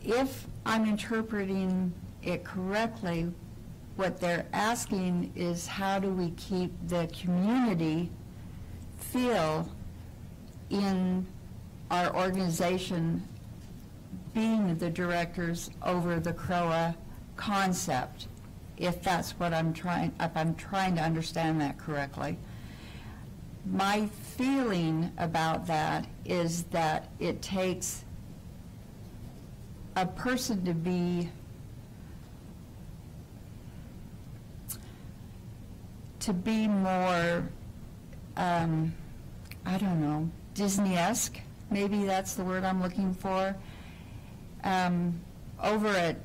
If I'm interpreting it correctly, what they're asking is how do we keep the community feel in our organization being the directors over the CROA concept, if that's what I'm trying to understand that correctly. My feeling about that is that it takes a person to be more, I don't know, Disney-esque, maybe that's the word I'm looking for. Over at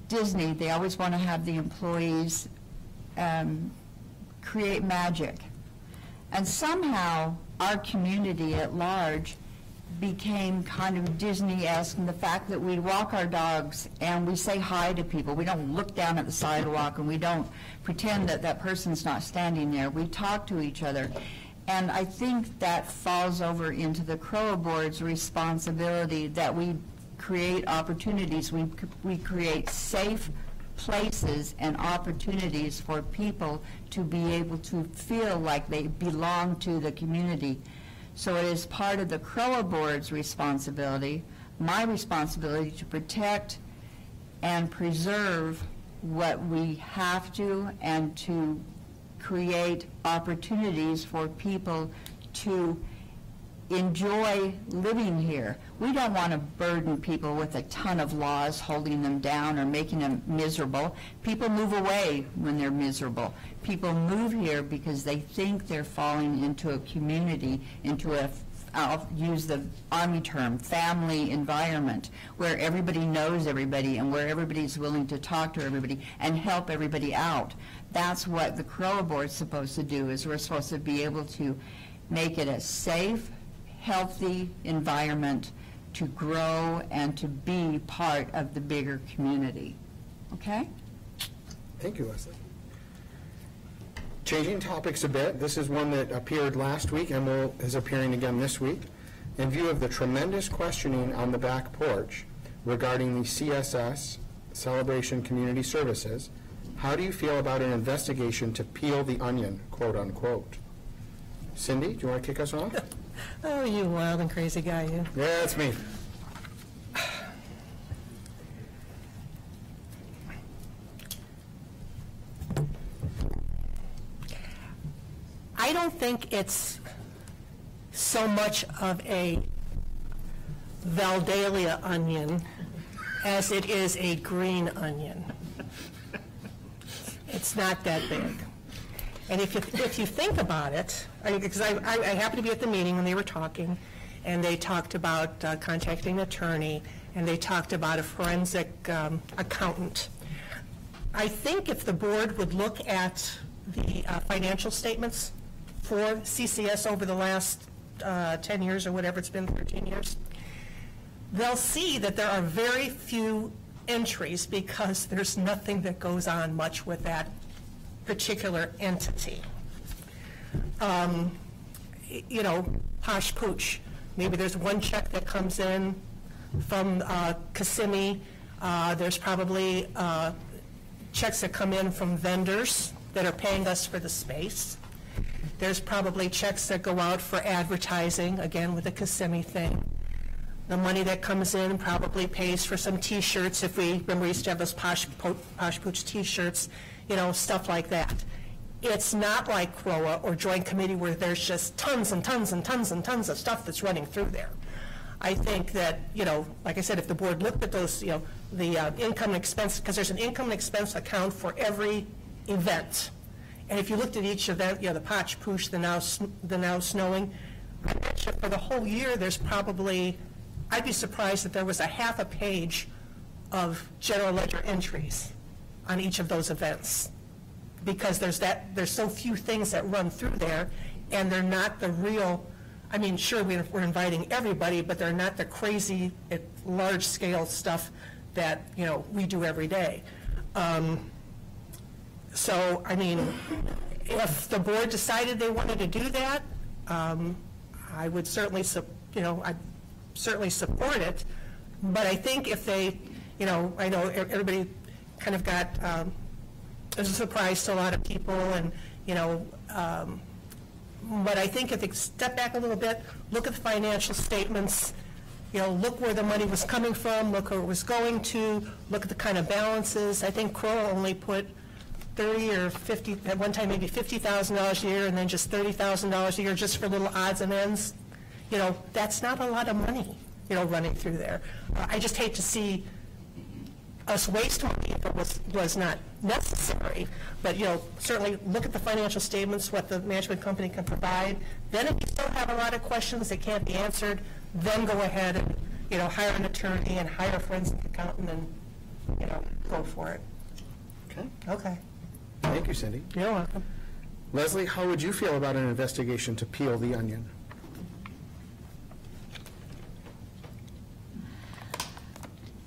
Disney, they always want to have the employees create magic. And somehow our community at large became kind of Disney-esque in the fact that we walk our dogs and we say hi to people. We don't look down at the sidewalk and we don't pretend that that person's not standing there. We talk to each other. And I think that falls over into the CROA board's responsibility that we create opportunities. We create safe places and opportunities for people to be able to feel like they belong to the community. So it is part of the CROA board's responsibility, my responsibility, to protect and preserve what we have to and to create opportunities for people to enjoy living here. We don't want to burden people with a ton of laws holding them down or making them miserable. People move away when they're miserable. People move here because they think they're falling into a community, into a, I'll use the Army term, family environment, where everybody knows everybody and where everybody's willing to talk to everybody and help everybody out. That's what the CROA board's supposed to do, is we're supposed to be able to make it a safe, healthy environment to grow and to be part of the bigger community. Okay? Thank you, Leslie. Changing topics a bit, this is one that appeared last week and is appearing again this week. In view of the tremendous questioning on the back porch regarding the CSS, Celebration Community Services, how do you feel about an investigation to peel the onion, quote unquote? Cindy, do you want to kick us off? Oh, you wild and crazy guy, you. Yeah, that's me. I don't think it's so much of a Valdalia onion as it is a green onion. It's not that big. And if you think about it, because I happened to be at the meeting when they were talking, and they talked about contacting an attorney, and they talked about a forensic accountant. I think if the board would look at the financial statements for CCS over the last 10 years or whatever it's been, 13 years, they'll see that there are very few entries because there's nothing that goes on much with that particular entity. You know, Posh Pooch, maybe there's one check that comes in from Kissimmee. There's probably checks that come in from vendors that are paying us for the space. There's probably checks that go out for advertising, again with the Kissimmee thing. The money that comes in probably pays for some T-shirts. If we remember, we used to have those Posh Pooch T-shirts, you know, stuff like that. It's not like CROA or Joint Committee where there's just tons and tons and tons and tons of stuff that's running through there. I think that, you know, like I said, if the board looked at those, you know, the income and expense, because there's an income and expense account for every event. And if you looked at each event, you know, the Posh Pooch, the now snowing, I bet you for the whole year there's probably, I'd be surprised if there was a half a page of general ledger entries on each of those events, because there's so few things that run through there, and they're not the real, I mean, sure, we're inviting everybody, but they're not the crazy, large-scale stuff that, you know, we do every day. So, I mean, if the board decided they wanted to do that, I would certainly, I'd certainly support it. But I think if they, you know, I know everybody kind of got, it was a surprise to a lot of people, and, you know, but I think if they step back a little bit, look at the financial statements, you know, look where the money was coming from, look where it was going to, look at the kind of balances. I think CROA only put 30 or 50, at one time maybe $50,000 a year, and then just $30,000 a year just for little odds and ends. You know, that's not a lot of money, you know, running through there. I just hate to see us waste money if it was not necessary. But, you know, certainly look at the financial statements, what the management company can provide. Then if you still have a lot of questions that can't be answered, then go ahead and, you know, hire an attorney and hire a forensic accountant and, you know, go for it. Okay. Okay. Thank you, Cindy. You're welcome. Leslie, how would you feel about an investigation to peel the onion?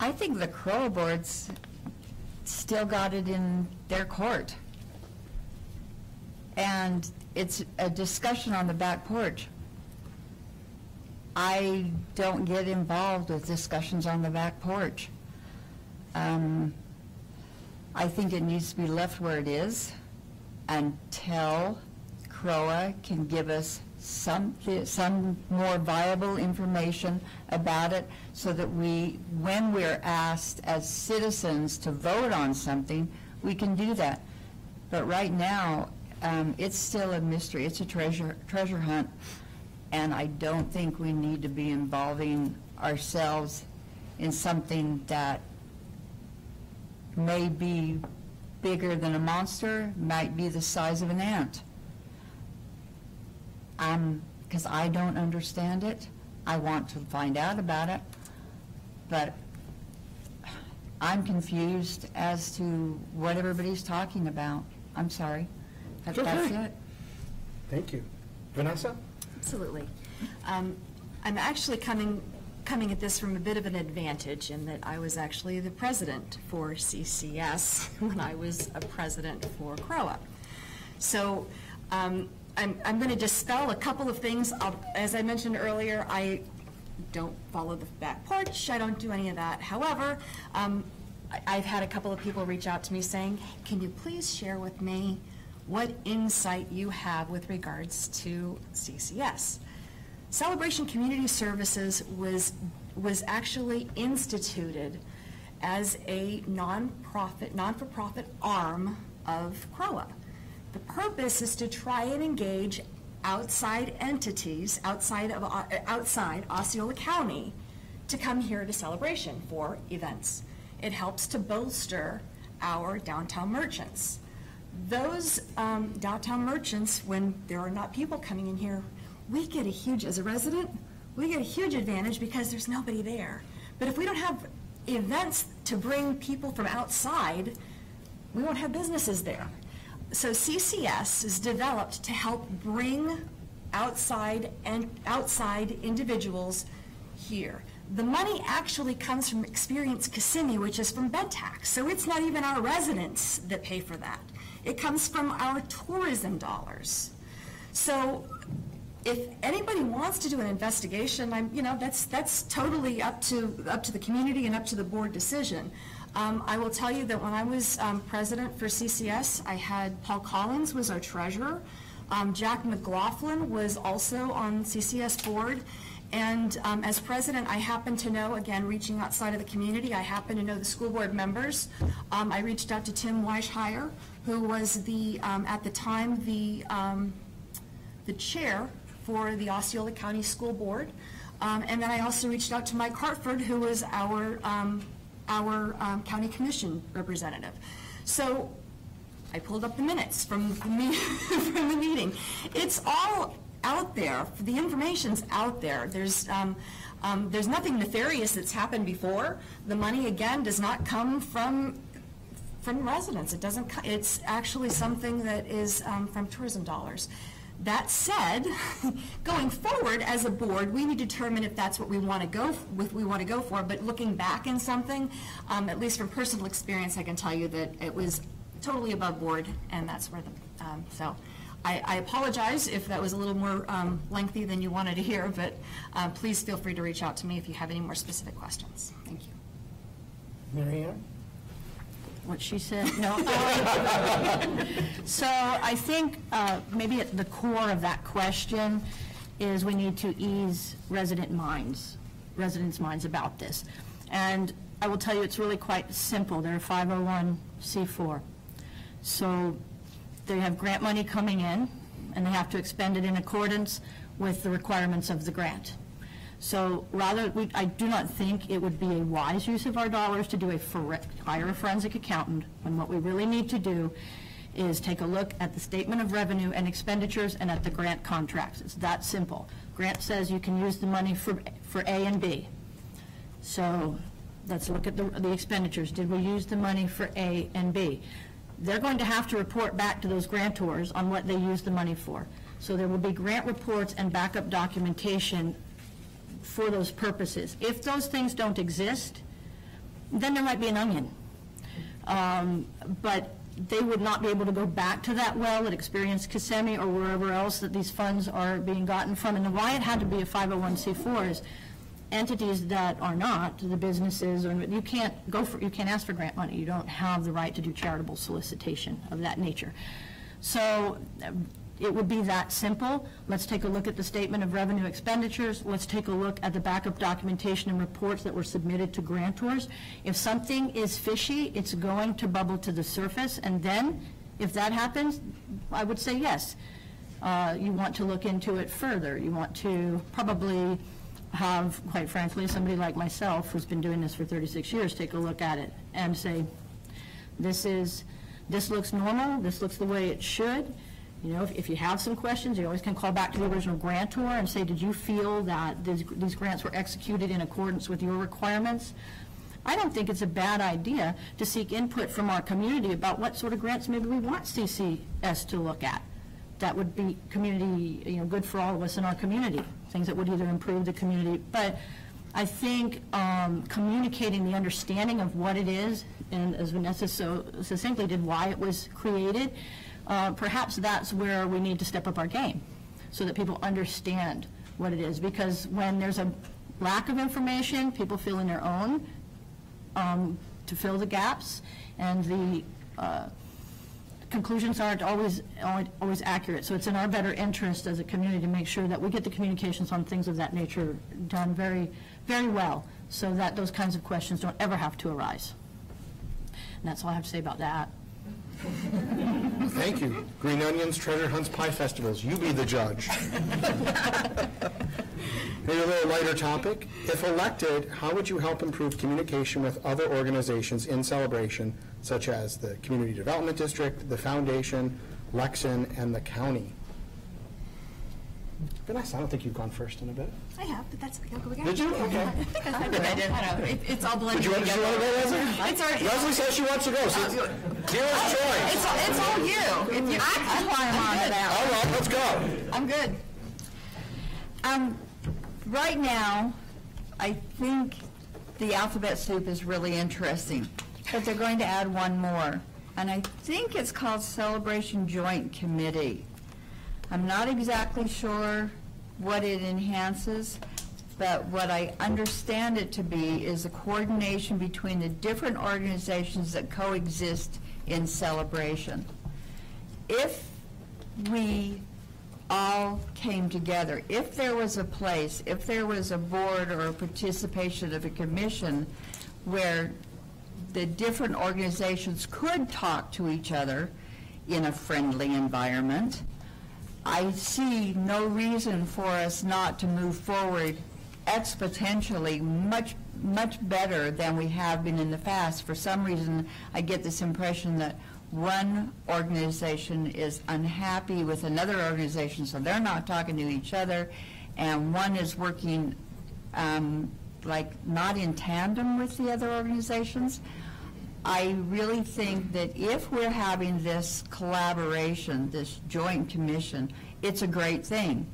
I think the CROA board's still got it in their court. And it's a discussion on the back porch. I don't get involved with discussions on the back porch. I think it needs to be left where it is until CROA can give us some more viable information about it, so that when we're asked as citizens to vote on something, we can do that. But right now, it's still a mystery. It's a treasure hunt, and I don't think we need to be involving ourselves in something that may be bigger than a monster, might be the size of an ant. Because I don't understand it. I want to find out about it, but I'm confused as to what everybody's talking about. I'm sorry. That's it. Thank you. Vanessa? Absolutely. I'm actually coming at this from a bit of an advantage in that I was actually the president for CCS when I was a president for CROA. So I'm going to dispel a couple of things. As I mentioned earlier, I don't follow the back porch. I don't do any of that. However, I've had a couple of people reach out to me saying, hey, can you please share with me what insight you have with regards to CCS? Celebration Community Services was actually instituted as a non-for-profit arm of CROA. The purpose is to try and engage outside entities, outside Osceola County, to come here to Celebration for events. It helps to bolster our downtown merchants. Those downtown merchants, when there are not people coming in here, we get a huge, as a resident, we get a huge advantage because there's nobody there. But if we don't have events to bring people from outside, we won't have businesses there. So CCS is developed to help bring outside individuals here. The money actually comes from Experience Kissimmee, which is from bed tax. So it's not even our residents that pay for that. It comes from our tourism dollars. So if anybody wants to do an investigation, that's totally up to the community and up to the board decision. I will tell you that when I was president for CCS, I had Paul Collins was our treasurer. Jack McLaughlin was also on CCS board. And as president, I happen to know, again, reaching outside of the community, I happen to know the school board members. I reached out to Tim Weishire, who was at the time, the chair for the Osceola County School Board. And then I also reached out to Mike Hartford, who was our county commission representative. So I pulled up the minutes from the meeting. It's all out there. The information's out there. There's nothing nefarious that's happened before. The money, again, does not come from residents. It doesn't. It's actually something that is from tourism dollars. That said, going forward as a board, we need to determine if that's what we want to go for. But looking back in something, at least from personal experience, I can tell you that it was totally above board, and that's where the so. I apologize if that was a little more lengthy than you wanted to hear, but please feel free to reach out to me if you have any more specific questions. Thank you. Mary Ann? What she said, no. So I think maybe at the core of that question is we need to ease residents' minds about this. And I will tell you it's really quite simple. They're a 501c4. So they have grant money coming in, and they have to expend it in accordance with the requirements of the grant. So I do not think it would be a wise use of our dollars to do hire a forensic accountant, when what we really need to do is take a look at the statement of revenue and expenditures and at the grant contracts. It's that simple. Grant says you can use the money for A and B. So let's look at the expenditures. Did we use the money for A and B? They're going to have to report back to those grantors on what they used the money for. So there will be grant reports and backup documentation for those purposes. If those things don't exist, then there might be an onion. But they would not be able to go back to that well at Experience Kissimmee or wherever else that these funds are being gotten from. And why it had to be a 501c4 is entities that are not, the businesses, or you can't ask for grant money. You don't have the right to do charitable solicitation of that nature. So it would be that simple. Let's take a look at the statement of revenue expenditures. Let's take a look at the backup documentation and reports that were submitted to grantors. If something is fishy, it's going to bubble to the surface, and then if that happens, I would say yes. You want to look into it further. You want to probably have, quite frankly, somebody like myself who's been doing this for 36 years take a look at it and say, this looks normal, this looks the way it should. You know, if you have some questions, you always can call back to the original grantor and say, did you feel that these grants were executed in accordance with your requirements? I don't think it's a bad idea to seek input from our community about what sort of grants maybe we want CCS to look at. That would be community, good for all of us in our community, things that would either improve the community. But I think communicating the understanding of what it is, and as Vanessa so succinctly did, why it was created, perhaps that's where we need to step up our game so that people understand what it is. Because when there's a lack of information, people feel in their own to fill the gaps, and the conclusions aren't always accurate. So it's in our better interest as a community to make sure that we get the communications on things of that nature done very, very well, so that those kinds of questions don't ever have to arise. And that's all I have to say about that. Thank you. Green Onions, Treasure Hunts, Pie Festivals. You be the judge. Maybe a little lighter topic. If elected, how would you help improve communication with other organizations in Celebration, such as the Community Development District, the Foundation, Lexan, and the county? Vanessa, I don't think you've gone first in a bit. I have, but that's okay. I'll go again. Did you? Okay. I think I did. I know. It's all blended Would you together. want to go, Leslie? It's already. Leslie says she wants to go. So dearest choice. It's all you. If you I can climb on to that. All right, let's go. I'm good. Right now, I think the alphabet soup is really interesting, but they're going to add one more, and I think it's called Celebration Joint Committee. I'm not exactly sure what it enhances, but what I understand it to be is a coordination between the different organizations that coexist in Celebration. If we all came together, if there was a place, if there was a board or a participation of a commission where the different organizations could talk to each other in a friendly environment, I see no reason for us not to move forward exponentially much better than we have been in the past. For some reason, I get this impression that one organization is unhappy with another organization, so they're not talking to each other, and one is working like not in tandem with the other organizations. I really think that if we're having this collaboration, this joint commission, it's a great thing.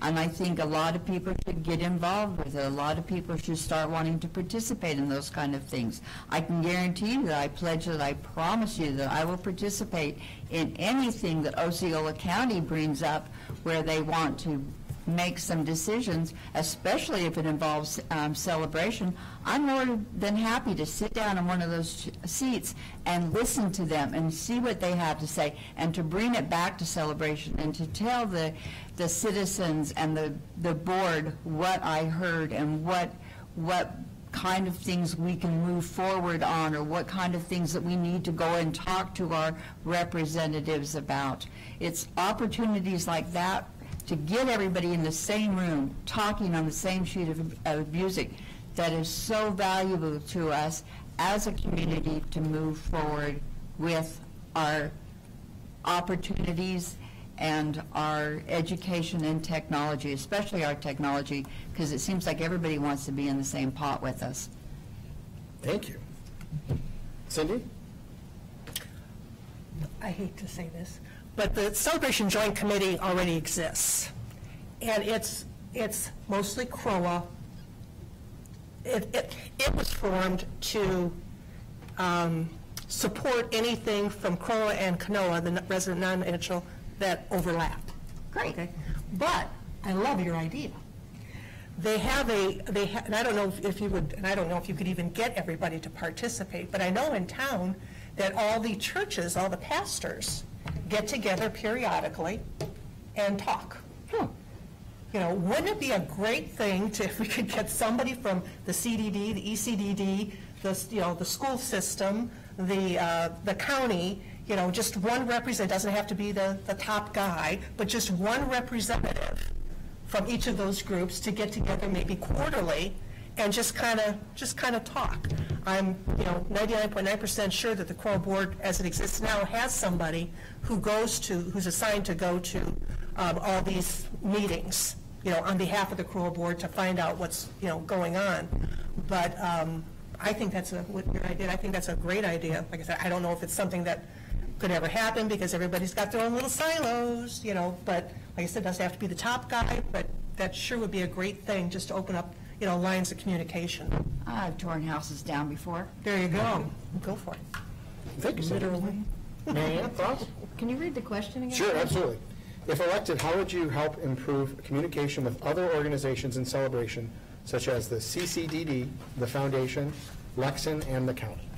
And I think a lot of people should get involved with it. A lot of people should start wanting to participate in those kind of things. I can guarantee you that I pledge that I promise you that I will participate in anything that Osceola County brings up where they want to make some decisions, especially if it involves celebration. I'm more than happy to sit down in one of those seats and listen to them and see what they have to say, and to bring it back to celebration and to tell the citizens and the board what I heard and what kind of things we can move forward on, or what kind of things that we need to go and talk to our representatives about. It's opportunities like that to get everybody in the same room, talking on the same sheet of music, that is so valuable to us as a community to move forward with our opportunities and our education and technology, especially our technology, because it seems like everybody wants to be in the same pot with us. Thank you. Cindy? I hate to say this, but the Celebration Joint Committee already exists, and it's mostly CROA. It was formed to support anything from CROA and CNOA, the resident non-residential, that overlapped. Great. Okay? But I love your idea. They have and I don't know if you would, and I don't know if you could even get everybody to participate, but I know in town that all the churches, all the pastors, get together periodically and talk. You know, wouldn't it be a great thing if we could get somebody from the CDD, the ECDD, the school system, the county, you know, just one representative, doesn't have to be the top guy, but just one representative from each of those groups to get together maybe quarterly and just kind of talk. I'm 99.9% sure that the CROA board, as it exists now, has somebody who's assigned to go to all these meetings, you know, on behalf of the CROA board to find out what's, you know, going on. But I think that's what your idea. I think that's a great idea. Like I said, I don't know if it's something that could ever happen because everybody's got their own little silos, you know. But like I said, it doesn't have to be the top guy. But that sure would be a great thing, just to open up, you know, lines of communication. I've torn houses down before. There you go. Go for it. Thank you, Cindy. Literally. Marianne, thoughts? Can you read the question again? Sure, absolutely. If elected, how would you help improve communication with other organizations in celebration, such as the CCDD, the Foundation, Lexan, and the county?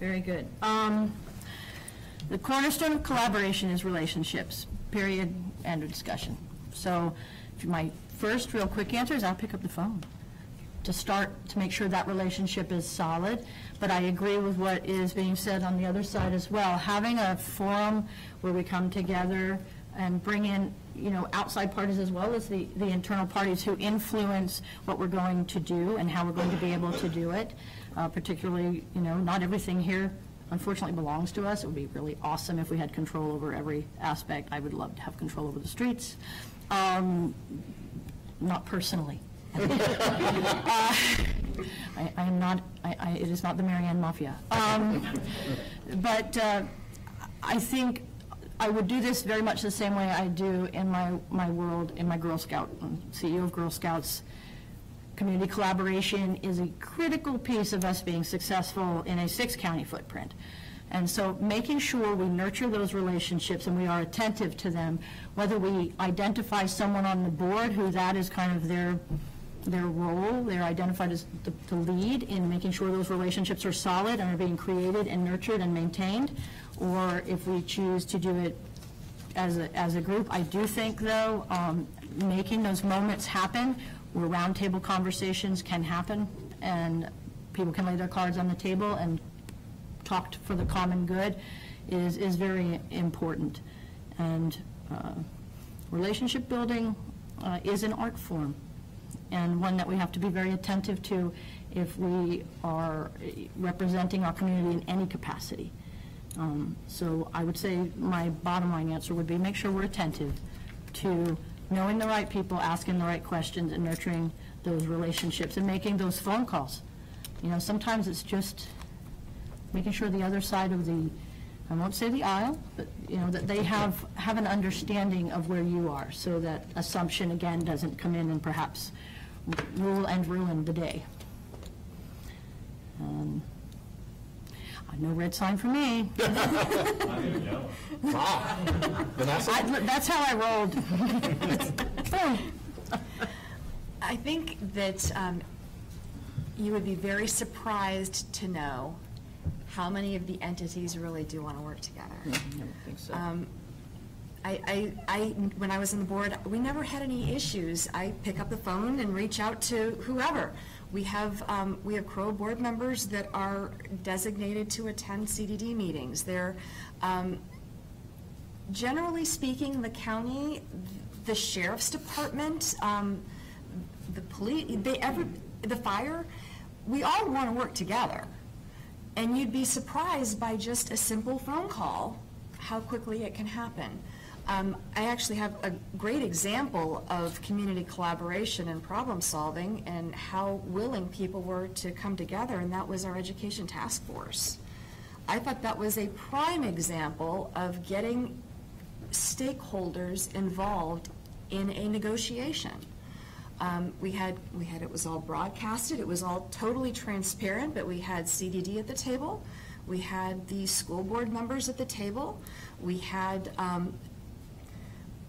Very good. The cornerstone of collaboration is relationships, period, end of discussion. So my first real quick answer is I'll pick up the phone to start to make sure that relationship is solid. But I agree with what is being said on the other side as well. Having a forum where we come together and bring in, you know, outside parties as well as the internal parties who influence what we're going to do and how we're going to be able to do it. Particularly, you know, not everything here unfortunately belongs to us. It would be really awesome if we had control over every aspect. I would love to have control over the streets. Not personally. I am not, it is not the Marianne Mafia. But I think I would do this very much the same way I do in my world, in my Girl Scout, CEO of Girl Scouts. Community collaboration is a critical piece of us being successful in a 6-county footprint. And so making sure we nurture those relationships and we are attentive to them, whether we identify someone on the board who that is kind of their role, they're identified as the lead in making sure those relationships are solid and are being created and nurtured and maintained, or if we choose to do it as a group. I do think, though, making those moments happen where roundtable conversations can happen and people can lay their cards on the table and talk for the common good is very important. And relationship building is an art form, and one that we have to be very attentive to if we are representing our community in any capacity. So I would say my bottom line answer would be make sure we're attentive to knowing the right people, asking the right questions, and nurturing those relationships and making those phone calls. You know, sometimes it's just making sure the other side of the, I won't say the aisle, but, you know, that they have an understanding of where you are, so that assumption, again, doesn't come in and perhaps rule and ruin the day. No red sign for me. Wow. Vanessa? That's how I rolled. I think that you would be very surprised to know how many of the entities really do want to work together. I don't think so. When I was on the board, we never had any issues. I pick up the phone and reach out to whoever. We have CROA board members that are designated to attend CDD meetings. They're, generally speaking, the county, the sheriff's department, the police, the fire, we all want to work together. And you'd be surprised by just a simple phone call, how quickly it can happen. I actually have a great example of community collaboration and problem solving and how willing people were to come together, and that was our education task force. I thought that was a prime example of getting stakeholders involved in a negotiation. It was all broadcasted, it was all totally transparent, but we had CDD at the table, we had the school board members at the table,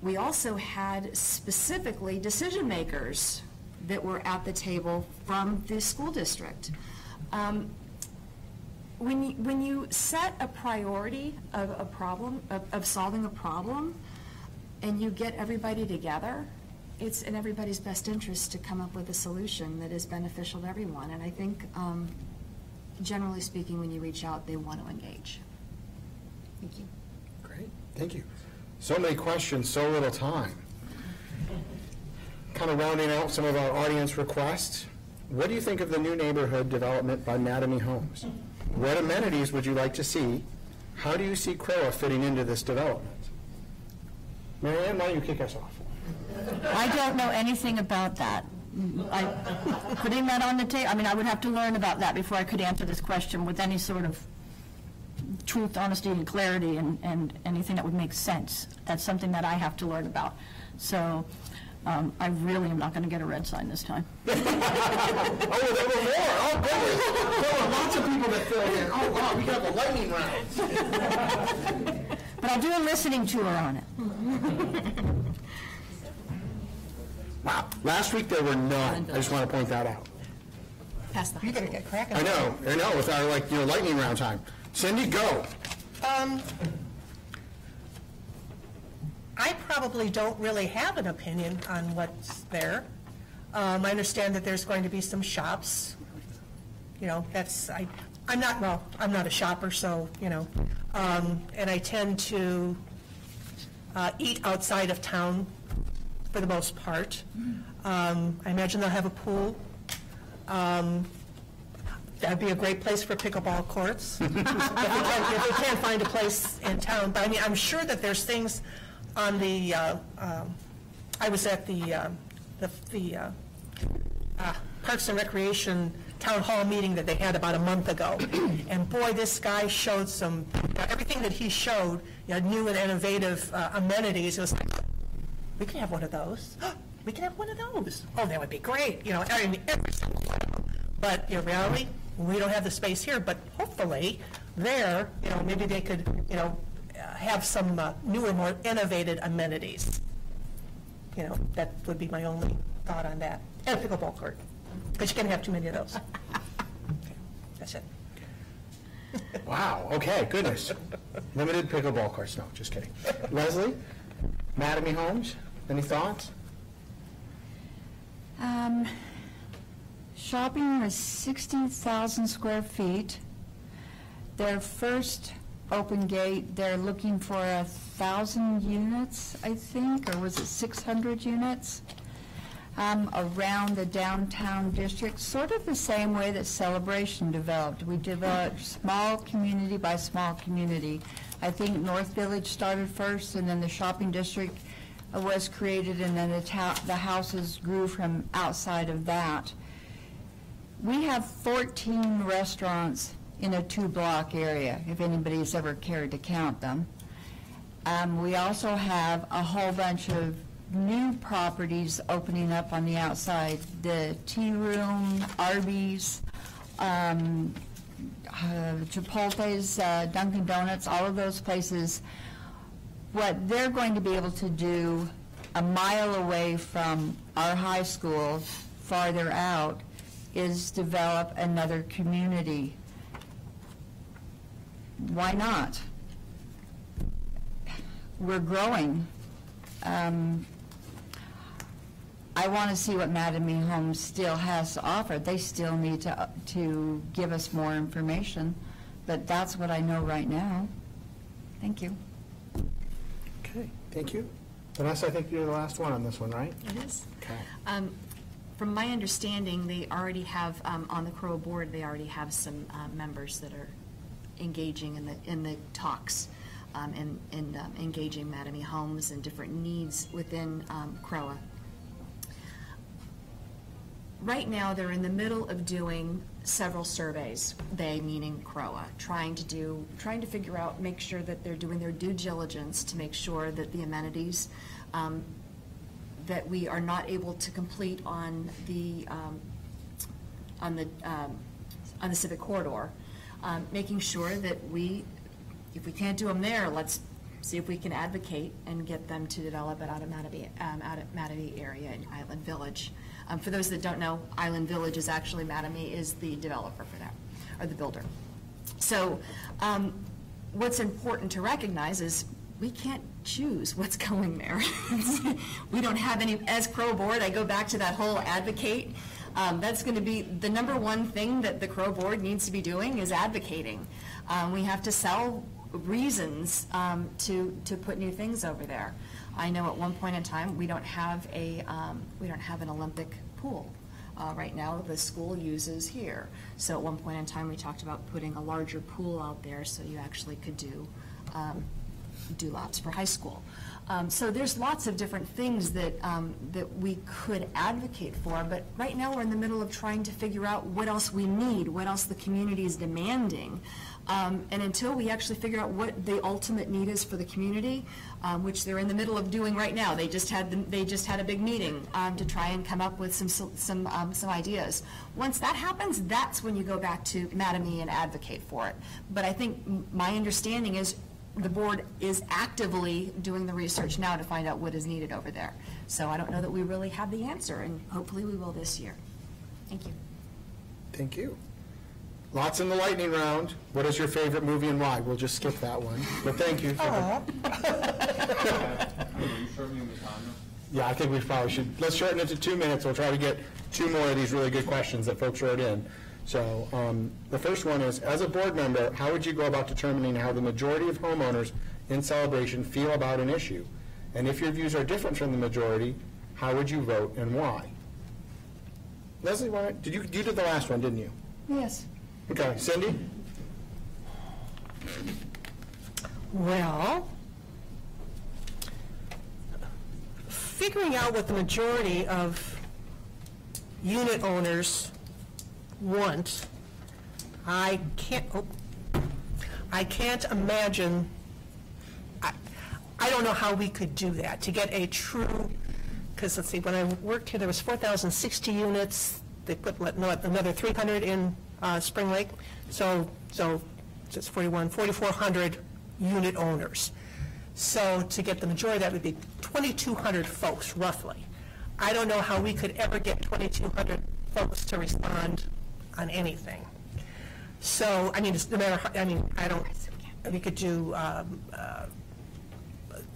we also had specifically decision makers that were at the table from the school district. When you set a priority of a problem, of solving a problem, and you get everybody together, it's in everybody's best interest to come up with a solution that is beneficial to everyone. And I think, generally speaking, when you reach out, they want to engage. Thank you. Great, thank you. So many questions, so little time. Kind of rounding out some of our audience requests. What do you think of the new neighborhood development by Mattamy Homes? What amenities would you like to see? How do you see CROA fitting into this development? Mary Ann, why don't you kick us off? I don't know anything about that. Putting that on the table, I mean, I would have to learn about that before I could answer this question with any sort of truth, honesty, and clarity, and anything that would make sense. That's something that I have to learn about. So I really am not going to get a red sign this time. Oh, there were more. Oh, there were lots of people that filled in. Oh, wow, we got the lightning round. But I'll do a listening tour on it. Wow. Last week there were none. I just want to point that out. Pass the You better get cracking. I know, with our lightning round time. Cindy, go. I probably don't really have an opinion on what's there. I understand that there's going to be some shops. You know, I'm not a shopper, so, you know, and I tend to eat outside of town for the most part. I imagine they'll have a pool. That'd be a great place for pickleball courts, if we can't find a place in town. But I mean, I'm sure that there's things on the, I was at the Parks and Recreation Town Hall meeting that they had about a month ago. And boy, this guy showed some, everything that he showed, new and innovative amenities. It was like, we can have one of those. We can have one of those. Oh, that would be great. I mean, every single one of them. But in reality, we don't have the space here, but hopefully there, maybe they could, have some newer, more innovative amenities. That would be my only thought on that. And a pickleball court, because you can't have too many of those. Okay, that's it. Wow, okay, goodness. Limited pickleball courts, no, just kidding. Leslie, Mattamy Homes, any thoughts? Shopping was 60,000 square feet. Their first open gate, they're looking for 1,000 units, I think, or was it 600 units? Around the downtown district, sort of the same way that Celebration developed. We developed small community by small community. I think North Village started first, and then the shopping district was created, and then the houses grew from outside of that. We have 14 restaurants in a 2-block area, if anybody's ever cared to count them. We also have a whole bunch of new properties opening up on the outside, the Tea Room, Arby's, Chipotle's, Dunkin' Donuts, all of those places. What they're going to be able to do a mile away from our high school, farther out, is develop another community. Why not? We're growing. I want to see what Mattamy Homes still has to offer. They still need to give us more information, but that's what I know right now. Thank you. Okay, thank you. Vanessa, I think you're the last one on this one, right? It is. Okay. From my understanding, they already have, on the CROA board, they already have some members that are engaging in the talks and engaging Mattamy Homes and different needs within CROA. Right now, they're in the middle of doing several surveys, they meaning CROA, trying to figure out, make sure that they're doing their due diligence to make sure that the amenities that we are not able to complete on the civic corridor, making sure that if we can't do them there, let's see if we can advocate and get them to develop it out of Mattamy area in Island Village. For those that don't know, Island Village is actually, Mattamy is the developer for that, or the builder. So what's important to recognize is we can't choose what's going there. We don't have any, as CROA board, I go back to that whole advocate. That's going to be the number one thing that the CROA board needs to be doing is advocating. We have to sell reasons to put new things over there. I know at one point in time we don't have an Olympic pool. Right now the school uses here. So at one point in time we talked about putting a larger pool out there so you actually could do laps for high school. So there's lots of different things that we could advocate for, but right now we're in the middle of trying to figure out what else we need, what else the community is demanding. And until we actually figure out what the ultimate need is for the community, which they're in the middle of doing right now, they just had a big meeting to try and come up with some ideas. Once that happens, that's when you go back to Mattamy and advocate for it. But I think my understanding is the board is actively doing the research now to find out what is needed over there. So I don't know that we really have the answer, and hopefully we will this year. Thank you. Thank you. Lots in the lightning round. What is your favorite movie and why? We'll just skip that one. But thank you. Yeah, I think we probably should. Let's shorten it to 2 minutes. We'll try to get 2 more of these really good questions that folks wrote in. So the first one is, as a board member, how would you go about determining how the majority of homeowners in Celebration feel about an issue? And if your views are different from the majority, how would you vote and why? Leslie, you did the last one, didn't you? Yes. Okay, Cindy? Well, figuring out what the majority of unit owners want, I can't imagine, I don't know how we could do that, to get a true, because let's see, when I worked here, there was 4,060 units, they put another 300 in Spring Lake, so it's 4,400 unit owners. So to get the majority, that would be 2,200 folks, roughly. I don't know how we could ever get 2,200 folks to respond on anything. So, I mean, no matter how, we could do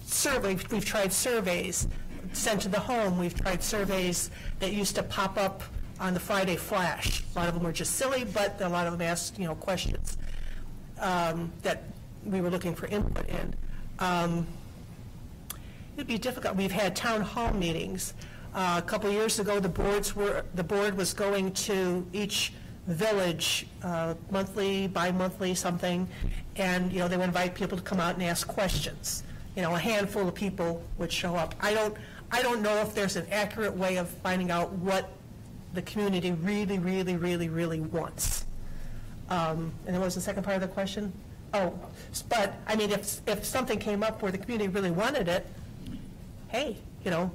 surveys. We've tried surveys sent to the home. We've tried surveys that used to pop up on the Friday Flash. A lot of them were just silly, but a lot of them asked, questions that we were looking for input in. It'd be difficult. We've had town hall meetings. A couple of years ago, the board was going to each village monthly, bi-monthly, something, and they would invite people to come out and ask questions. A handful of people would show up. I don't know if there's an accurate way of finding out what the community really, really, really, really wants. And then what was the second part of the question? Oh, but, I mean, if something came up where the community really wanted it, hey, you know,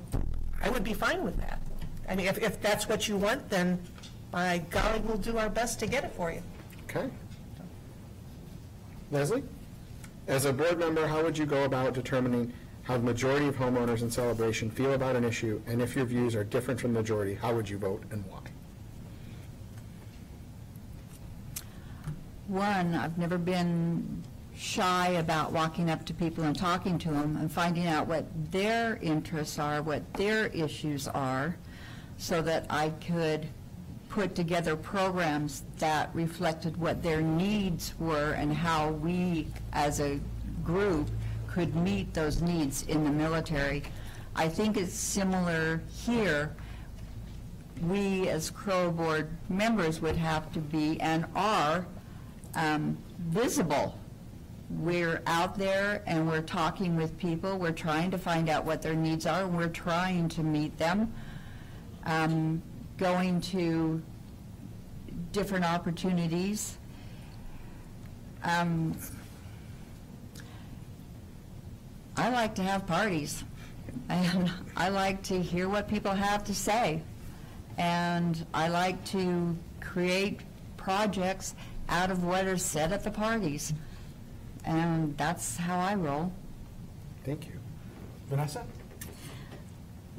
I would be fine with that. I mean, if that's what you want, then by golly, we'll do our best to get it for you. Okay. Leslie? As a board member, how would you go about determining how the majority of homeowners in Celebration feel about an issue, and if your views are different from the majority, how would you vote and why? One, I've never been shy about walking up to people and talking to them and finding out what their interests are, what their issues are, so that I could put together programs that reflected what their needs were and how we as a group could meet those needs in the military. I think it's similar here. We as CROA board members would have to be and are visible. We're out there and we're talking with people. We're trying to find out what their needs are, and we're trying to meet them. Going to different opportunities. I like to have parties, and I like to hear what people have to say, and I like to create projects out of what is said at the parties, and that's how I roll. Thank you. Vanessa?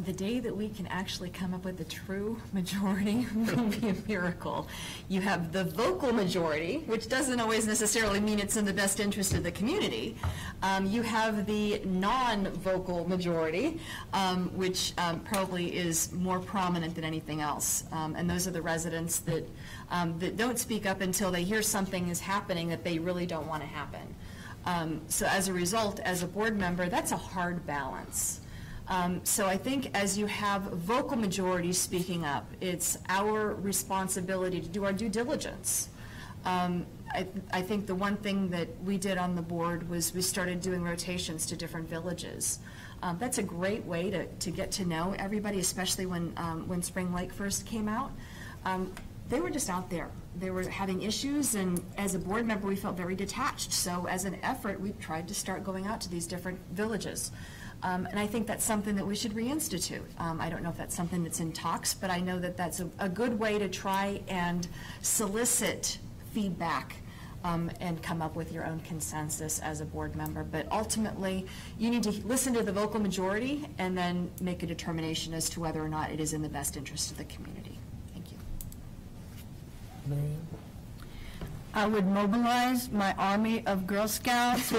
The day that we can actually come up with a true majority will be a miracle. You have the vocal majority, which doesn't always necessarily mean it's in the best interest of the community. You have the non-vocal majority, which probably is more prominent than anything else. And those are the residents that don't speak up until they hear something is happening that they really don't want to happen. So as a result, as a board member, that's a hard balance. So I think as you have vocal majorities speaking up, it's our responsibility to do our due diligence. I think the one thing that we did on the board was we started doing rotations to different villages. That's a great way to get to know everybody, especially when Spring Lake first came out. They were just out there. They were having issues, and as a board member, we felt very detached. So as an effort, we tried to start going out to these different villages. And I think that's something that we should reinstitute. I don't know if that's something that's in talks, but I know that that's a good way to try and solicit feedback and come up with your own consensus as a board member. But ultimately, you need to listen to the vocal majority and then make a determination as to whether or not it is in the best interest of the community. Thank you. Marianne? I would mobilize my army of Girl Scouts. So,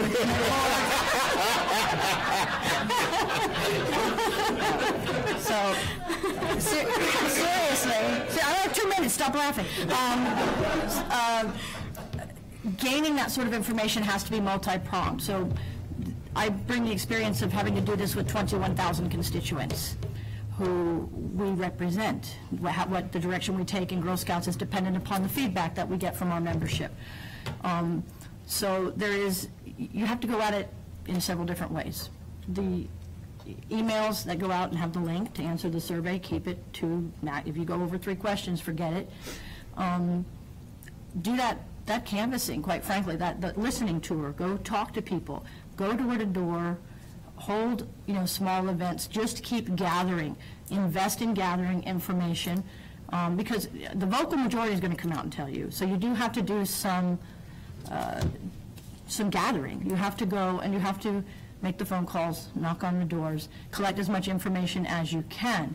seriously, I have 2 minutes, stop laughing. Gaining that sort of information has to be multi-pronged. So I bring the experience of having to do this with 21,000 constituents who we represent. What the direction we take in Girl Scouts is dependent upon the feedback that we get from our membership. So you have to go at it in several different ways. The emails that go out and have the link to answer the survey, keep it to, if you go over 3 questions, forget it. Do that canvassing, quite frankly, that listening tour, go talk to people, go door to door, hold, small events, just keep gathering, invest in gathering information, because the vocal majority is going to come out and tell you. So you do have to do some gathering. You have to go and you have to make the phone calls, knock on the doors, collect as much information as you can.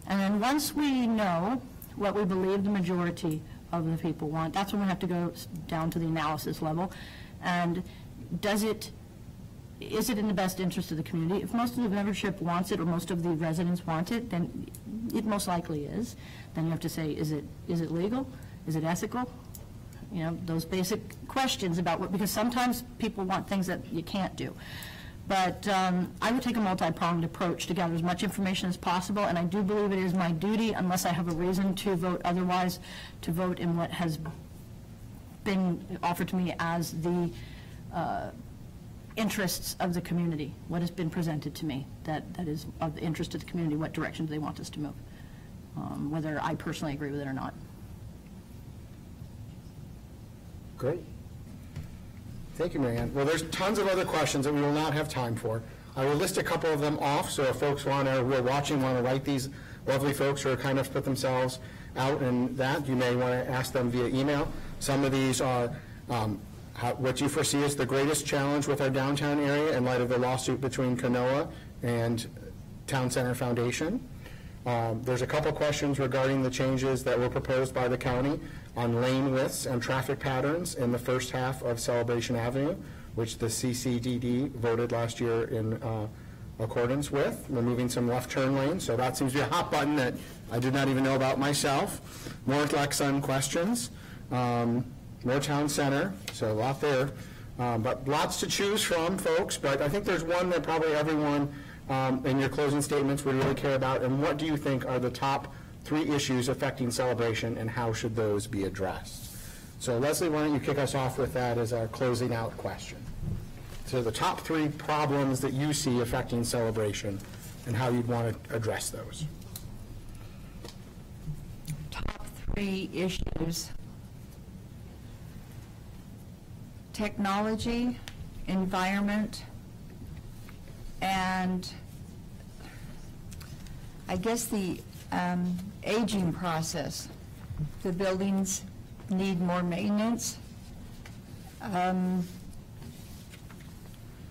And then once we know what we believe the majority of the people want, that's when we have to go down to the analysis level. And is it in the best interest of the community? If most of the membership wants it or most of the residents want it, then it most likely is. Then you have to say, is it legal? Is it ethical? Those basic questions about because sometimes people want things that you can't do. But I would take a multi-pronged approach to gather as much information as possible, and I do believe it is my duty, unless I have a reason to vote otherwise, to vote in what has been offered to me as the interests of the community, what has been presented to me that is of the interest of the community, what direction do they want us to move, whether I personally agree with it or not. Great. Thank you, Mary Ann. Well, there's tons of other questions that we will not have time for. I will list a couple of them off, so if folks who are watching want to write these lovely folks who are kind of put themselves out in that, you may want to ask them via email. Some of these are what you foresee as the greatest challenge with our downtown area in light of the lawsuit between CROA and Town Center Foundation. There's a couple questions regarding the changes that were proposed by the county on lane widths and traffic patterns in the first half of Celebration Avenue, which the CCDD voted last year in accordance with, removing some left turn lanes. So that seems to be a hot button that I did not even know about myself. More Lexon questions, more Town Center, so a lot there. But lots to choose from, folks, but I think there's one that probably everyone in your closing statements would really care about. And what do you think are the top 3 issues affecting Celebration, and how should those be addressed? So Leslie, why don't you kick us off with that as our closing out question. So the top 3 problems that you see affecting Celebration and how you'd want to address those. Top 3 issues: technology, environment, and I guess the aging process. The buildings need more maintenance.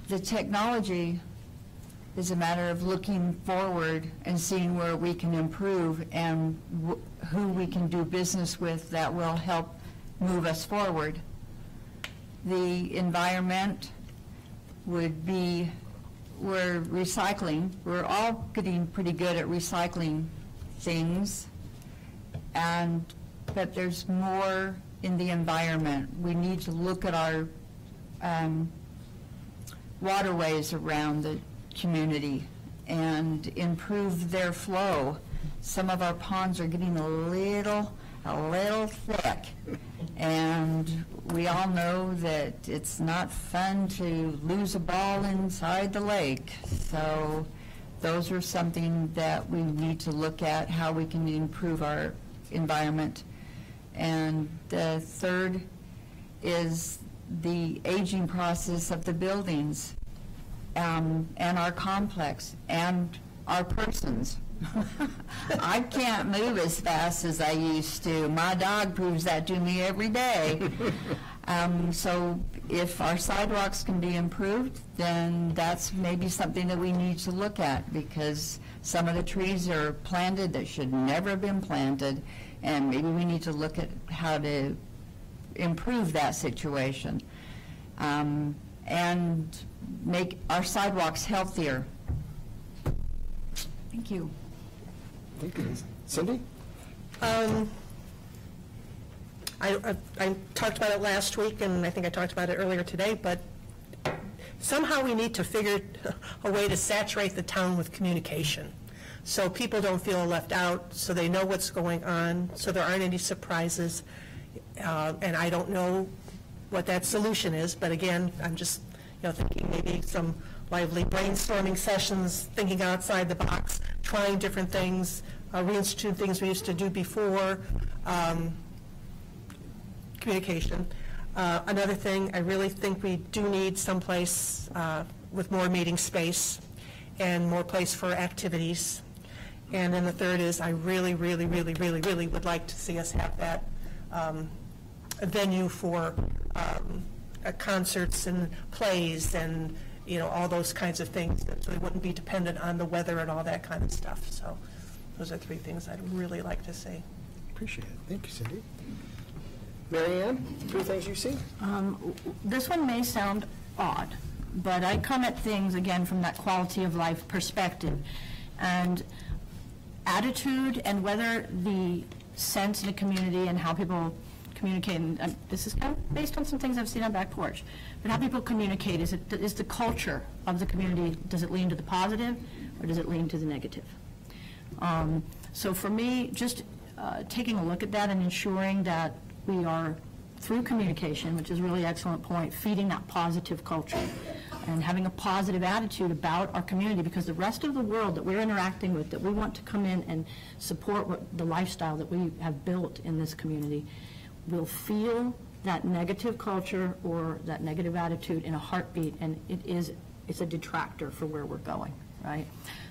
The technology is a matter of looking forward and seeing where we can improve and who we can do business with that will help move us forward. The environment would be, we're recycling. We're all getting pretty good at recycling things, but there's more in the environment. We need to look at our waterways around the community and improve their flow. Some of our ponds are getting a little thick, and we all know that it's not fun to lose a ball inside the lake. So those are something that we need to look at, how we can improve our environment. And the third is the aging process of the buildings, and our complex, and our persons. I can't move as fast as I used to. My dog proves that to me every day. So if our sidewalks can be improved, then that's maybe something that we need to look at, because some of the trees are planted that should never have been planted, and maybe we need to look at how to improve that situation, and make our sidewalks healthier. Thank you. Thank you. Cindy? I talked about it last week, and I think I talked about it earlier today, but somehow we need to figure a way to saturate the town with communication, so people don't feel left out, so they know what's going on, so there aren't any surprises. And I don't know what that solution is, but again, I'm just thinking maybe some lively brainstorming sessions, thinking outside the box, trying different things, reinstituting things we used to do before. Communication. Another thing, I really think we do need someplace with more meeting space and more place for activities. And then the third is, I really, really, really, really, really would like to see us have that a venue for concerts and plays and all those kinds of things, so we wouldn't be dependent on the weather and all that kind of stuff. So those are 3 things I'd really like to see. Appreciate it. Thank you, Cindy. Mary Ann, 3 things you see? This one may sound odd, but I come at things, again, from that quality of life perspective. And attitude, and whether the sense in the community and how people communicate, and this is kind of based on some things I've seen on Back Porch, but how people communicate, is the culture of the community, does it lean to the positive or does it lean to the negative? So for me, just taking a look at that and ensuring that we are, through communication, which is a really excellent point, feeding that positive culture and having a positive attitude about our community, because the rest of the world that we're interacting with, that we want to come in and support the lifestyle that we have built in this community, will feel that negative culture or that negative attitude in a heartbeat, and it's a detractor for where we're going, right?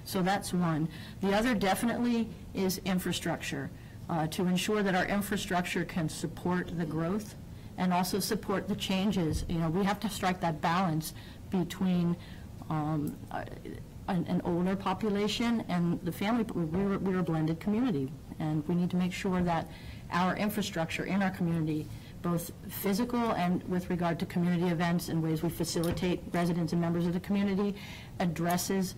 So that's one. The other definitely is infrastructure, to ensure that our infrastructure can support the growth and also support the changes. You know, we have to strike that balance between an older population and the family. We're a blended community, and we need to make sure that our infrastructure in our community, both physical and with regard to community events and ways we facilitate residents and members of the community, addresses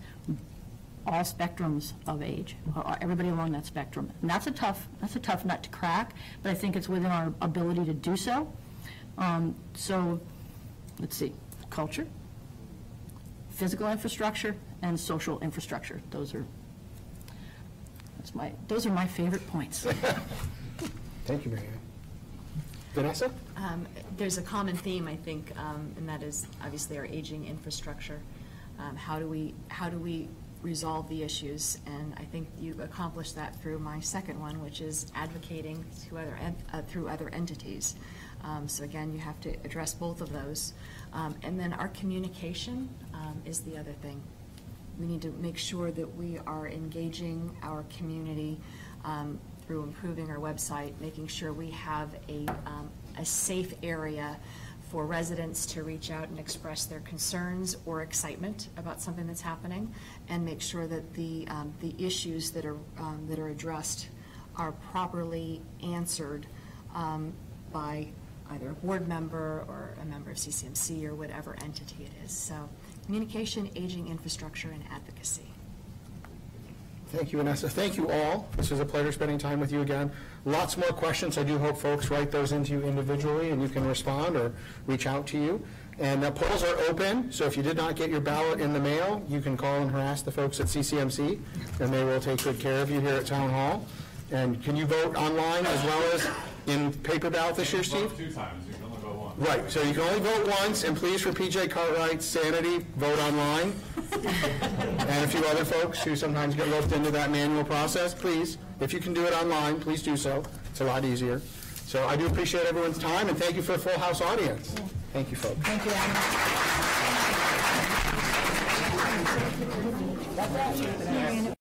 all spectrums of age, everybody along that spectrum. And that's a tough nut to crack, but I think it's within our ability to do so. So let's see, culture, physical infrastructure, and social infrastructure. Those are my favorite points. Thank you, Mary Ann. Vanessa? There's a common theme, I think, and that is obviously our aging infrastructure. How do we resolve the issues? And I think you accomplished that through my second one, which is advocating through other entities. So again, you have to address both of those. And then our communication is the other thing. We need to make sure that we are engaging our community through improving our website, making sure we have a safe area for residents to reach out and express their concerns or excitement about something that's happening, and make sure that the issues that are addressed are properly answered by either a board member or a member of CCMC or whatever entity it is. So communication, aging infrastructure, and advocacy. Thank you, Vanessa. Thank you all. This was a pleasure spending time with you again. Lots more questions. I do hope folks write those into you individually and you can respond or reach out to you. And the polls are open, so if you did not get your ballot in the mail, you can call and harass the folks at CCMC, and they will take good care of you here at Town Hall. And can you vote online as well as in paper ballot this year, Steve? Vote 2 times. You can only vote once. Right, so you can only vote once, and please, for PJ Cartwright's sanity, vote online. And a few other folks who sometimes get roped into that manual process, please, if you can do it online, please do so. It's a lot easier. So I do appreciate everyone's time, and thank you for a full house audience. Thank you, folks. Thank you, Adam.